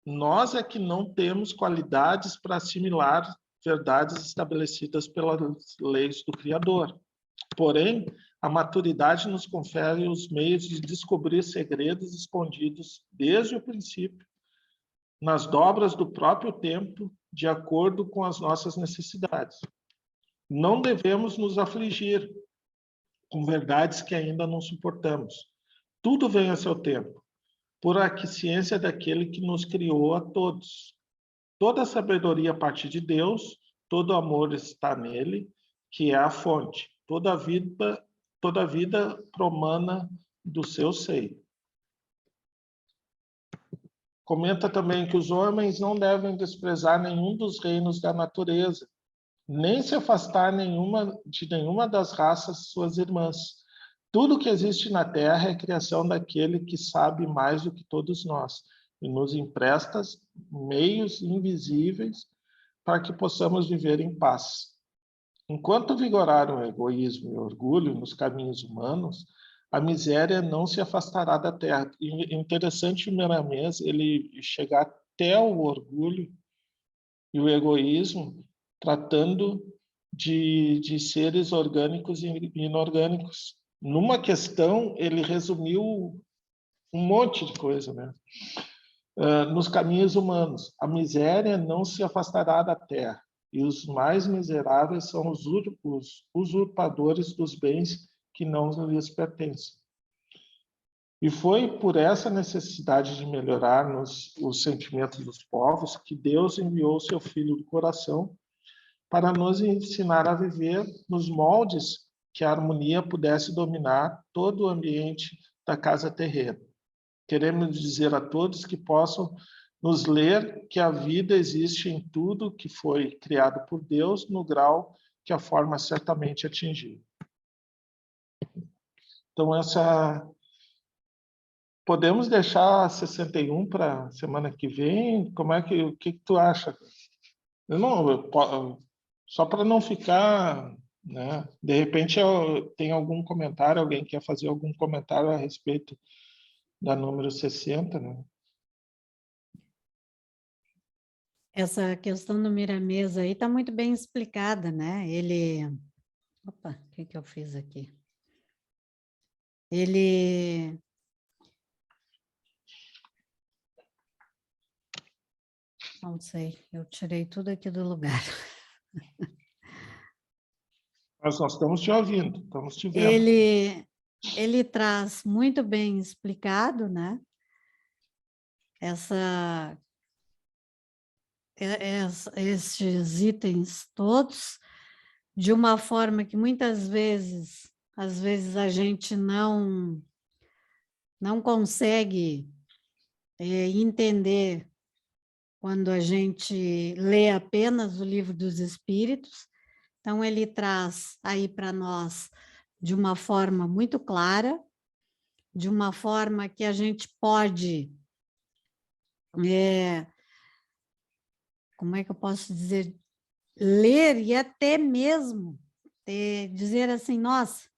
Nós é que não temos qualidades para assimilar verdades estabelecidas pelas leis do Criador. Porém, a maturidade nos confere os meios de descobrir segredos escondidos desde o princípio, nas dobras do próprio tempo, de acordo com as nossas necessidades. Não devemos nos afligir com verdades que ainda não suportamos. Tudo vem a seu tempo, por aquiescência daquele que nos criou a todos. Toda a sabedoria parte de Deus, todo amor está nele, que é a fonte. Toda a vida promana do seu seio. Comenta também que os homens não devem desprezar nenhum dos reinos da natureza, nem se afastar de nenhuma das raças suas irmãs. Tudo que existe na Terra é criação daquele que sabe mais do que todos nós. e nos emprestas meios invisíveis para que possamos viver em paz. Enquanto vigorar o egoísmo e o orgulho nos caminhos humanos, a miséria não se afastará da terra. E interessante o Miramês, ele chegar até o orgulho e o egoísmo, tratando de seres orgânicos e inorgânicos. Numa questão, ele resumiu um monte de coisa, né? Nos caminhos humanos, a miséria não se afastará da terra, e os mais miseráveis são os usurpadores dos bens que não lhes pertencem. E foi por essa necessidade de melhorar os sentimentos dos povos que Deus enviou seu Filho do coração para nos ensinar a viver nos moldes que a harmonia pudesse dominar todo o ambiente da casa terrena. Queremos dizer a todos que possam nos ler que a vida existe em tudo que foi criado por Deus, no grau que a forma certamente atingiu. Então, podemos deixar 61 para a semana que vem? O que tu acha? Só para não ficar, né? De repente tem algum comentário, alguém quer fazer algum comentário a respeito da número 60, né? Essa questão do Miramês aí está muito bem explicada, né? Opa, o que eu fiz aqui? Não sei, eu tirei tudo aqui do lugar. Mas nós estamos te ouvindo, estamos te vendo. Ele traz muito bem explicado, né? Estes itens todos, de uma forma que muitas vezes, às vezes a gente não consegue entender quando a gente lê apenas o Livro dos Espíritos. Então, ele traz aí para nós de uma forma muito clara, de uma forma que a gente pode, como é que eu posso dizer, ler e até mesmo dizer assim, nossa,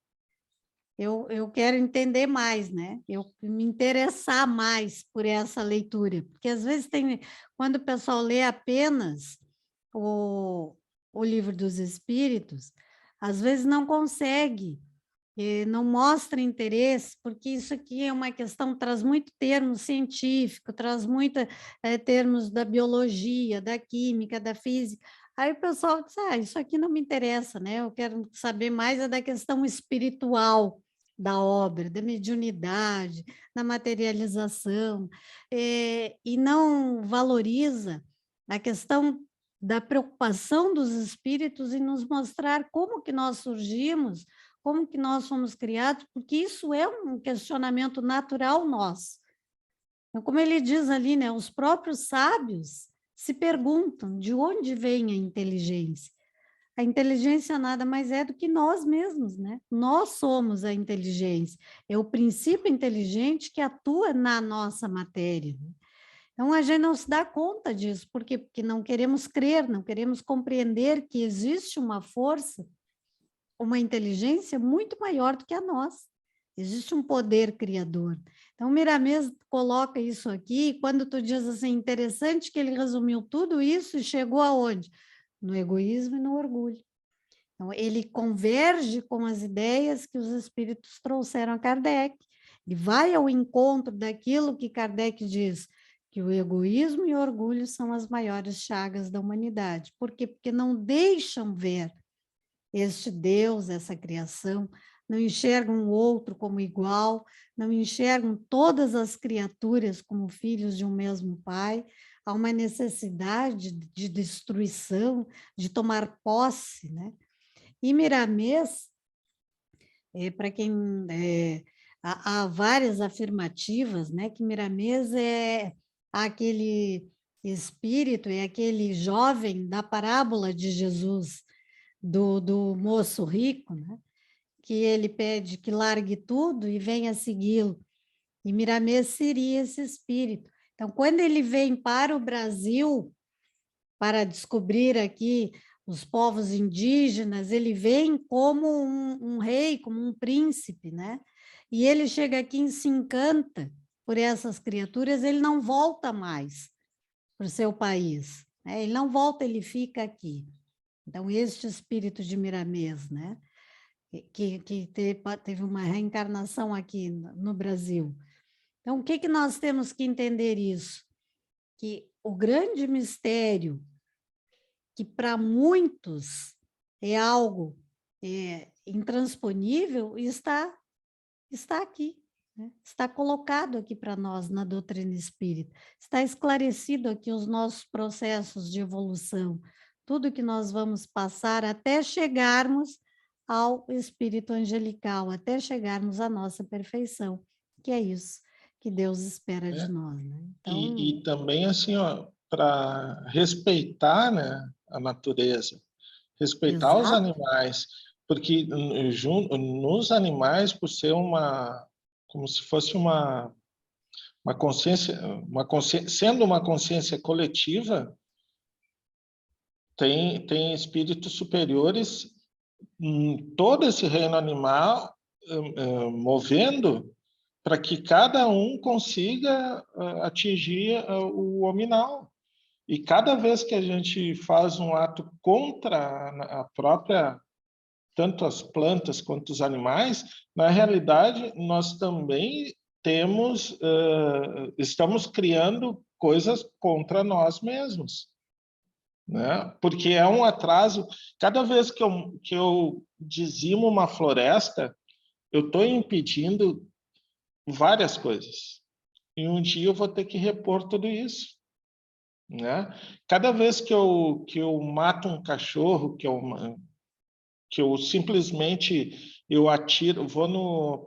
eu quero entender mais, né? Eu me interessar mais por essa leitura, porque às vezes quando o pessoal lê apenas o Livro dos Espíritos, às vezes não consegue, não mostra interesse, porque isso aqui é uma questão, traz muito termo científico, traz muito termos da biologia, da química, da física. Aí o pessoal diz, isso aqui não me interessa, né? Eu quero saber mais da questão espiritual da obra, da mediunidade, da materialização, e não valoriza a questão da preocupação dos espíritos em nos mostrar como que nós surgimos, como que nós fomos criados, porque isso é um questionamento natural nosso. Então, como ele diz ali, né, os próprios sábios se perguntam de onde vem a inteligência. A inteligência nada mais é do que nós mesmos, né? Nós somos a inteligência, é o princípio inteligente que atua na nossa matéria. Então, a gente não se dá conta disso, por quê? Porque não queremos crer, não queremos compreender que existe uma força, uma inteligência muito maior do que a nossa. Existe um poder criador. Então, Miramês coloca isso aqui, e quando tu diz assim, interessante que ele resumiu tudo isso e chegou aonde? No egoísmo e no orgulho. Então, ele converge com as ideias que os espíritos trouxeram a Kardec. Ele vai ao encontro daquilo que Kardec diz, que o egoísmo e o orgulho são as maiores chagas da humanidade. Por quê? Porque não deixam ver este Deus, essa criação, não enxergam o outro como igual, não enxergam todas as criaturas como filhos de um mesmo pai. Há uma necessidade de destruição, de tomar posse, né? E Miramês, para quem... há várias afirmativas, né? Que Miramês é aquele espírito, é aquele jovem da parábola de Jesus, do moço rico, né? Que ele pede que largue tudo e venha segui-lo. E Miramês seria esse espírito. Então, quando ele vem para o Brasil, para descobrir aqui os povos indígenas, ele vem como um rei, como um príncipe, né? E ele chega aqui e se encanta por essas criaturas, ele não volta mais para o seu país, né? Ele não volta, ele fica aqui. Então, este espírito de Miramês, né? Que teve uma reencarnação aqui no Brasil. Então, o que nós temos que entender isso? Que o grande mistério, que para muitos é algo intransponível, está aqui, né? Está colocado aqui para nós na doutrina espírita, está esclarecido aqui os nossos processos de evolução, tudo que nós vamos passar até chegarmos ao espírito angelical, até chegarmos à nossa perfeição, que é isso que Deus espera de nós, né? Então, e também, assim, ó, para respeitar, né, a natureza, respeitar os exato. animais, porque nos animais, por ser como se fosse uma consciência, sendo uma consciência coletiva, tem espíritos superiores em todo esse reino animal, movendo para que cada um consiga atingir o hominal. E cada vez que a gente faz um ato contra a própria, tanto as plantas quanto os animais, na realidade, nós também estamos criando coisas contra nós mesmos, né? Porque é um atraso. Cada vez que eu dizimo uma floresta, eu estou impedindo várias coisas. E um dia eu vou ter que repor tudo isso, né? Cada vez que eu mato um cachorro, que eu simplesmente atiro,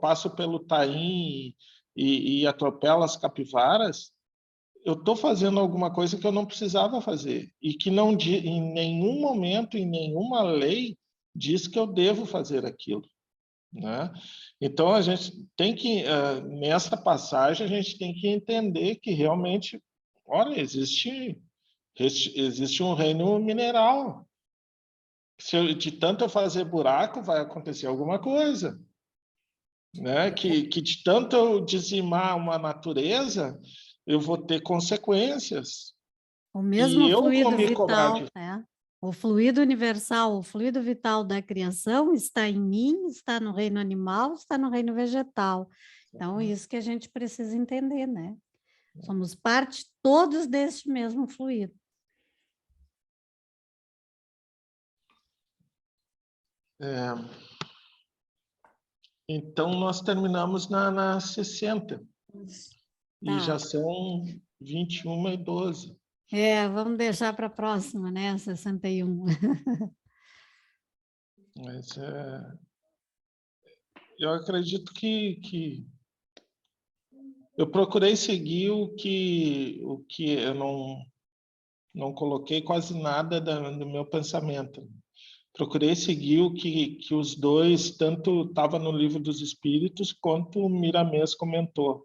passo pelo Taim e atropelo as capivaras, eu estou fazendo alguma coisa que eu não precisava fazer e que não em nenhum momento, em nenhuma lei diz que eu devo fazer aquilo, né? Então a gente tem que nessa passagem a gente tem que entender que realmente, olha, existe um reino mineral. De tanto eu fazer buraco, vai acontecer alguma coisa, né? Que de tanto eu dizimar uma natureza, eu vou ter consequências. O E mesmo eu vou fluido me cobrar vital, disso. né? O fluido universal, o fluido vital da criação está em mim, está no reino animal, está no reino vegetal. Então, isso que a gente precisa entender, né? Somos parte todos deste mesmo fluido. Então, nós terminamos na 60. E Tá. já são 21h12. Vamos deixar para a próxima, né? 61. Mas eu acredito que eu procurei seguir o que eu não coloquei quase nada do meu pensamento. Procurei seguir o que os dois, tanto estava no Livro dos Espíritos, quanto o Miramês comentou,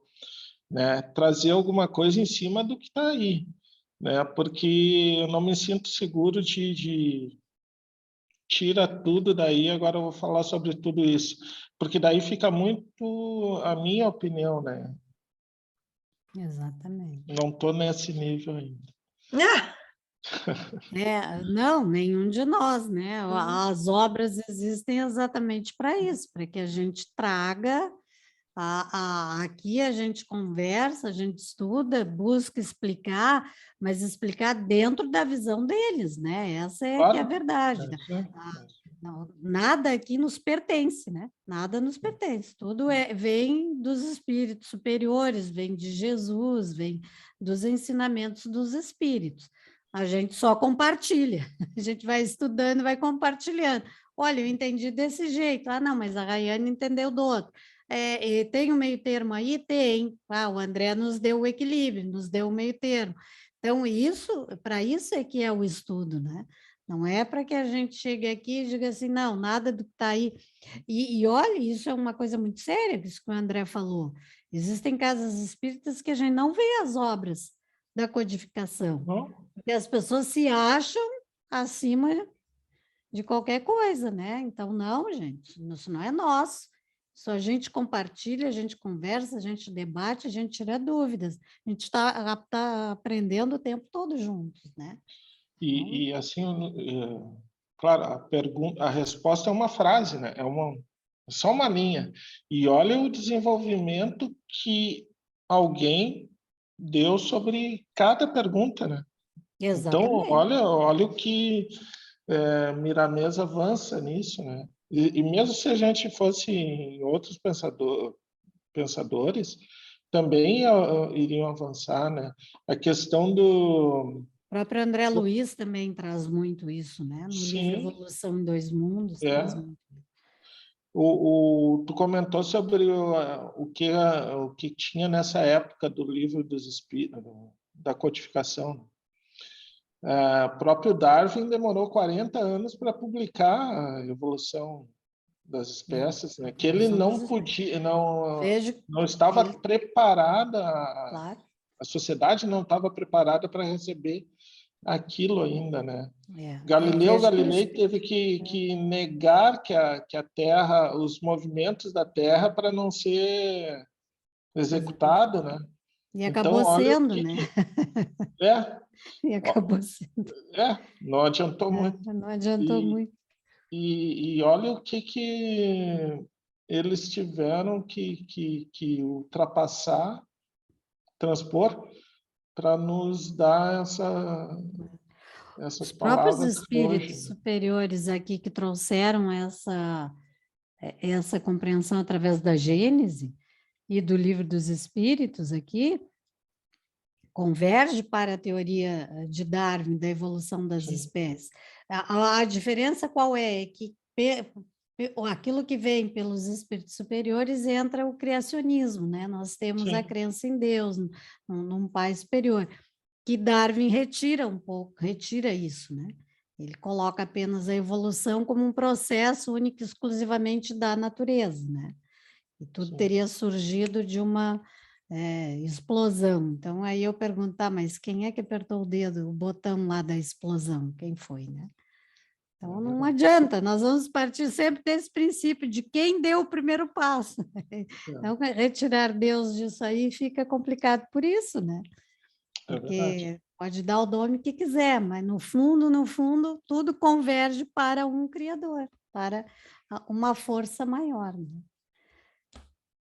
né? Trazer alguma coisa em cima do que está aí, né? Porque eu não me sinto seguro de tira tudo daí, agora eu vou falar sobre tudo isso, porque daí fica muito a minha opinião, né? Exatamente. Não estou nesse nível ainda. Não, nenhum de nós, né? As obras existem exatamente para isso, para que a gente traga aqui a gente conversa, a gente estuda, busca explicar, mas explicar dentro da visão deles, né? Essa é que é a verdade. Nada aqui nos pertence, né? Nada nos pertence. Tudo vem dos espíritos superiores, vem de Jesus, vem dos ensinamentos dos espíritos. A gente só compartilha. A gente vai estudando, vai compartilhando. Olha, eu entendi desse jeito. Ah, não, mas a Rayane entendeu do outro. Tem um meio termo aí? Tem. O André nos deu o equilíbrio, nos deu o meio termo. Então, para isso é que é o estudo, né? Não é para que a gente chegue aqui e diga assim, não, nada do que está aí. E olha, isso é uma coisa muito séria, isso que o André falou. Existem casas espíritas que a gente não vê as obras da codificação. Não? Porque as pessoas se acham acima de qualquer coisa, né? Então, não, gente, isso não é nosso. Isso a gente compartilha, a gente conversa, a gente debate, a gente tira dúvidas. A gente está aprendendo o tempo todo juntos, né? E assim, claro, a resposta é uma frase, né? Só uma linha. E olha o desenvolvimento que alguém deu sobre cada pergunta, né? Então, Exatamente. olha o que Miramês avança nisso, né? E mesmo se a gente fosse em outros pensadores, também iriam avançar, né? A questão O próprio André Luiz também traz muito isso, né? No livro Sim, Evolução em Dois Mundos, traz é. muito. Tu comentou sobre o que tinha nessa época do livro dos espíritos, da codificação. O próprio Darwin demorou 40 anos para publicar a evolução das espécies, né? Que ele Evolução não das espécies. podia, Vejo não estava ele, preparada, claro, a sociedade não estava preparada para receber aquilo ainda, né? vejo que o Galilei teve que negar que a Terra, os movimentos da Terra para não ser executado, né? E Então, acabou olha o sendo, que né? é, E acabou sendo. não adiantou muito. Não adiantou E, muito. e olha o que eles tiveram que ultrapassar, transpor, para nos dar essas Os próprios palavras hoje, espíritos né? superiores aqui que trouxeram essa compreensão através da Gênese e do Livro dos Espíritos aqui, converge para a teoria de Darwin da evolução das Sim. espécies. A diferença qual é? É que aquilo que vem pelos espíritos superiores entra o criacionismo, né? Nós temos a Sim. crença em Deus, num Pai superior, que Darwin retira um pouco, retira isso, né? Ele coloca apenas a evolução como um processo único e exclusivamente da natureza, né? E tudo Sim. teria surgido de uma explosão. Então, aí eu pergunto, tá, mas quem é que apertou o dedo, o botão lá da explosão? Quem foi, né? Então, não adianta, nós vamos partir sempre desse princípio de quem deu o primeiro passo. Então, retirar Deus disso aí fica complicado por isso, né? Porque pode dar o nome que quiser, mas no fundo, tudo converge para um Criador, para uma força maior, né?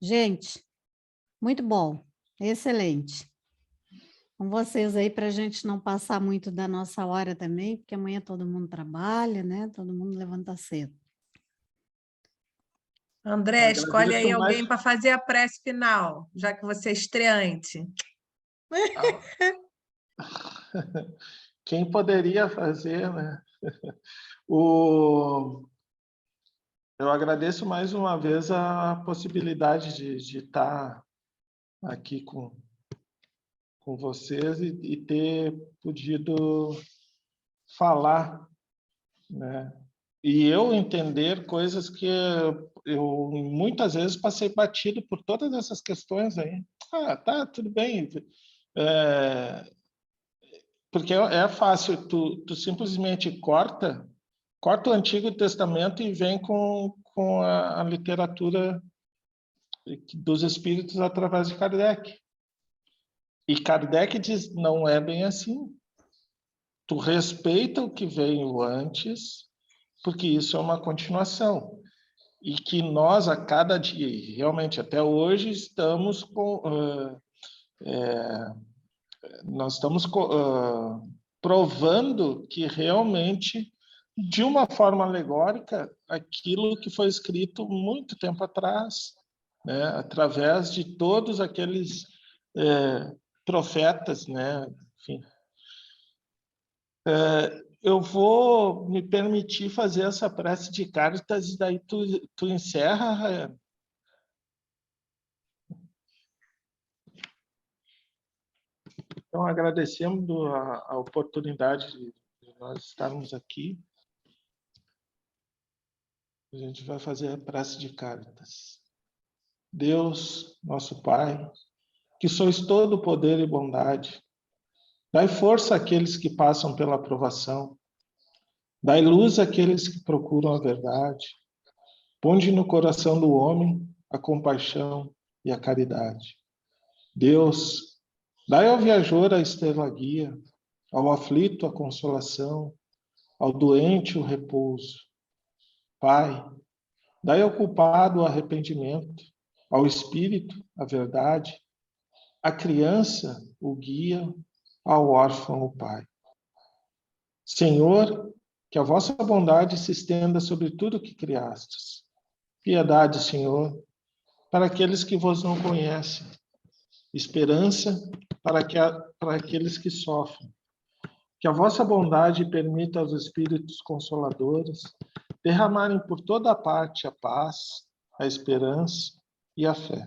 Gente, muito bom, excelente. Com vocês aí, para a gente não passar muito da nossa hora também, porque amanhã todo mundo trabalha, né? Todo mundo levanta cedo. André, escolhe aí Agradeço mais. alguém para fazer a prece final, já que você é estreante. Quem poderia fazer, né? Eu agradeço mais uma vez a possibilidade de estar aqui com vocês e ter podido falar, né? E eu entender coisas que eu muitas vezes passei batido por todas essas questões aí. Tá, tudo bem. Porque é fácil, tu simplesmente corta o Antigo Testamento e vem com a literatura dos Espíritos através de Kardec. E Kardec diz, não é bem assim. Tu respeita o que veio antes, porque isso é uma continuação. E que nós, a cada dia, realmente até hoje, estamos nós estamos provando que realmente, de uma forma alegórica, aquilo que foi escrito muito tempo atrás, né, através de todos aqueles profetas, né, enfim. Eu vou me permitir fazer essa prece de cartas e daí tu encerra, Rayane. Então, agradecemos a oportunidade de nós estarmos aqui. A gente vai fazer a prece de cartas. Deus, nosso Pai, que sois todo poder e bondade, Dai força àqueles que passam pela provação. Dai luz àqueles que procuram a verdade. Ponde no coração do homem a compaixão e a caridade. Deus, dai ao viajor a estrela guia, ao aflito a consolação, ao doente o repouso. Pai, dai ao culpado o arrependimento, ao espírito a verdade, à criança o guia, ao órfão o pai. Senhor, que a vossa bondade se estenda sobre tudo que criastes. Piedade, Senhor, para aqueles que vos não conhecem. Esperança para aqueles que sofrem. Que a vossa bondade permita aos Espíritos Consoladores derramarem por toda a parte a paz, a esperança e a fé.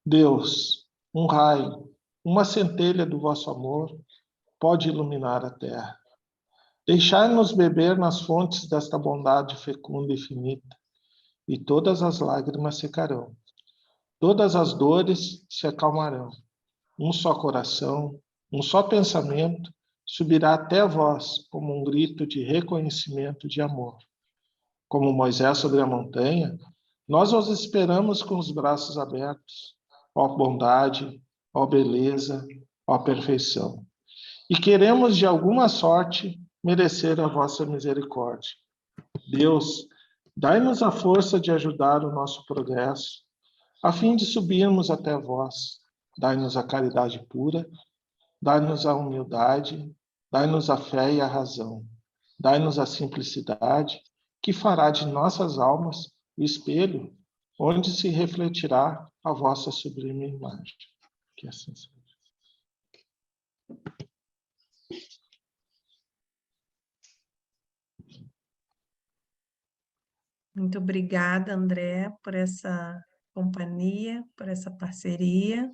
Deus, um raio, uma centelha do vosso amor pode iluminar a terra. Deixai-nos beber nas fontes desta bondade fecunda e finita, e todas as lágrimas secarão. Todas as dores se acalmarão. Um só coração, um só pensamento subirá até vós como um grito de reconhecimento de amor. Como Moisés sobre a montanha, nós os esperamos com os braços abertos. Ó bondade, ó beleza, ó perfeição. E queremos de alguma sorte merecer a vossa misericórdia. Deus, dai-nos a força de ajudar o nosso progresso, a fim de subirmos até vós. Dai-nos a caridade pura, dai-nos a humildade, dai-nos a fé e a razão. Dai-nos a simplicidade, que fará de nossas almas o espelho, onde se refletirá a vossa sublime imagem. Que assim seja. Muito obrigada, André, por essa companhia, por essa parceria.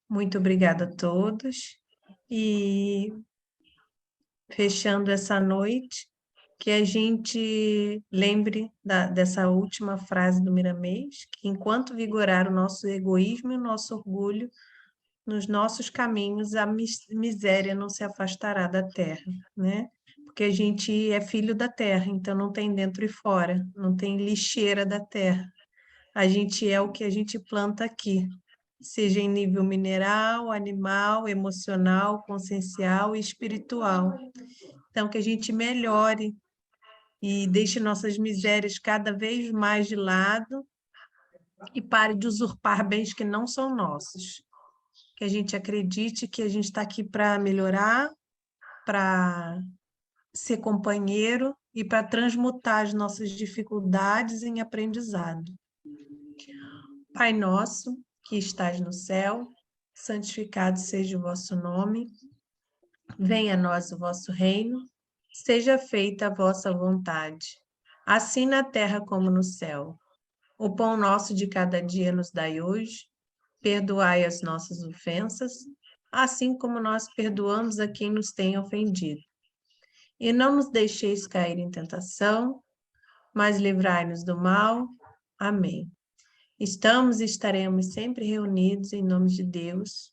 Muito obrigada a todos. E fechando essa noite, que a gente lembre dessa última frase do Miramês, que enquanto vigorar o nosso egoísmo e o nosso orgulho, nos nossos caminhos a miséria não se afastará da terra, né? Porque a gente é filho da terra, então não tem dentro e fora, não tem lixeira da terra. A gente é o que a gente planta aqui, seja em nível mineral, animal, emocional, consciencial e espiritual. Então, que a gente melhore e deixe nossas misérias cada vez mais de lado e pare de usurpar bens que não são nossos. Que a gente acredite que a gente está aqui para melhorar, para ser companheiro e para transmutar as nossas dificuldades em aprendizado. Pai nosso, que estás no céu, santificado seja o vosso nome, venha a nós o vosso reino, seja feita a vossa vontade, assim na terra como no céu. O pão nosso de cada dia nos dai hoje, perdoai as nossas ofensas, assim como nós perdoamos a quem nos tem ofendido. E não nos deixeis cair em tentação, mas livrai-nos do mal. Amém. Estamos e estaremos sempre reunidos em nome de Deus,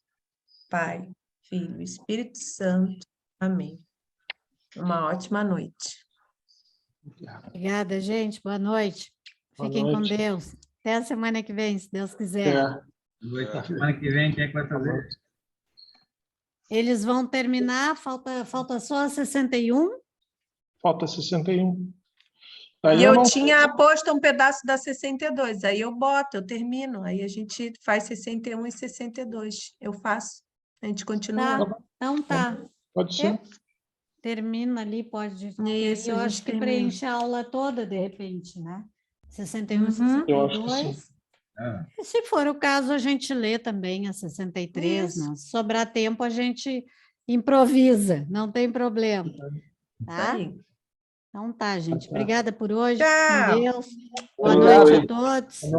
Pai, Filho e Espírito Santo. Amém. Uma ótima noite. Obrigada, gente. Boa noite. Boa Fiquem noite. com Deus. Até a semana que vem, se Deus quiser. Noite, semana que vem, quem é que vai fazer? Eles vão terminar, falta só a 61. Falta 61. Daí E eu não- tinha posto um pedaço da 62, aí eu boto, eu termino, aí a gente faz 61 e 62. Eu faço. A gente continua. Tá, então tá. Pode ser. Termina ali, pode. Isso, Eu a acho gente que termina. preenche a aula toda, de repente, né? 61 Uhum. Eu acho que 62. Ah, E se for o caso, a gente lê também a 63, Isso. né? Se sobrar tempo, a gente improvisa, não tem problema. Tá? Aí. Então tá, gente. Obrigada por hoje. Tchau. Com Deus. Boa Obrigado. noite a todos. Boa noite.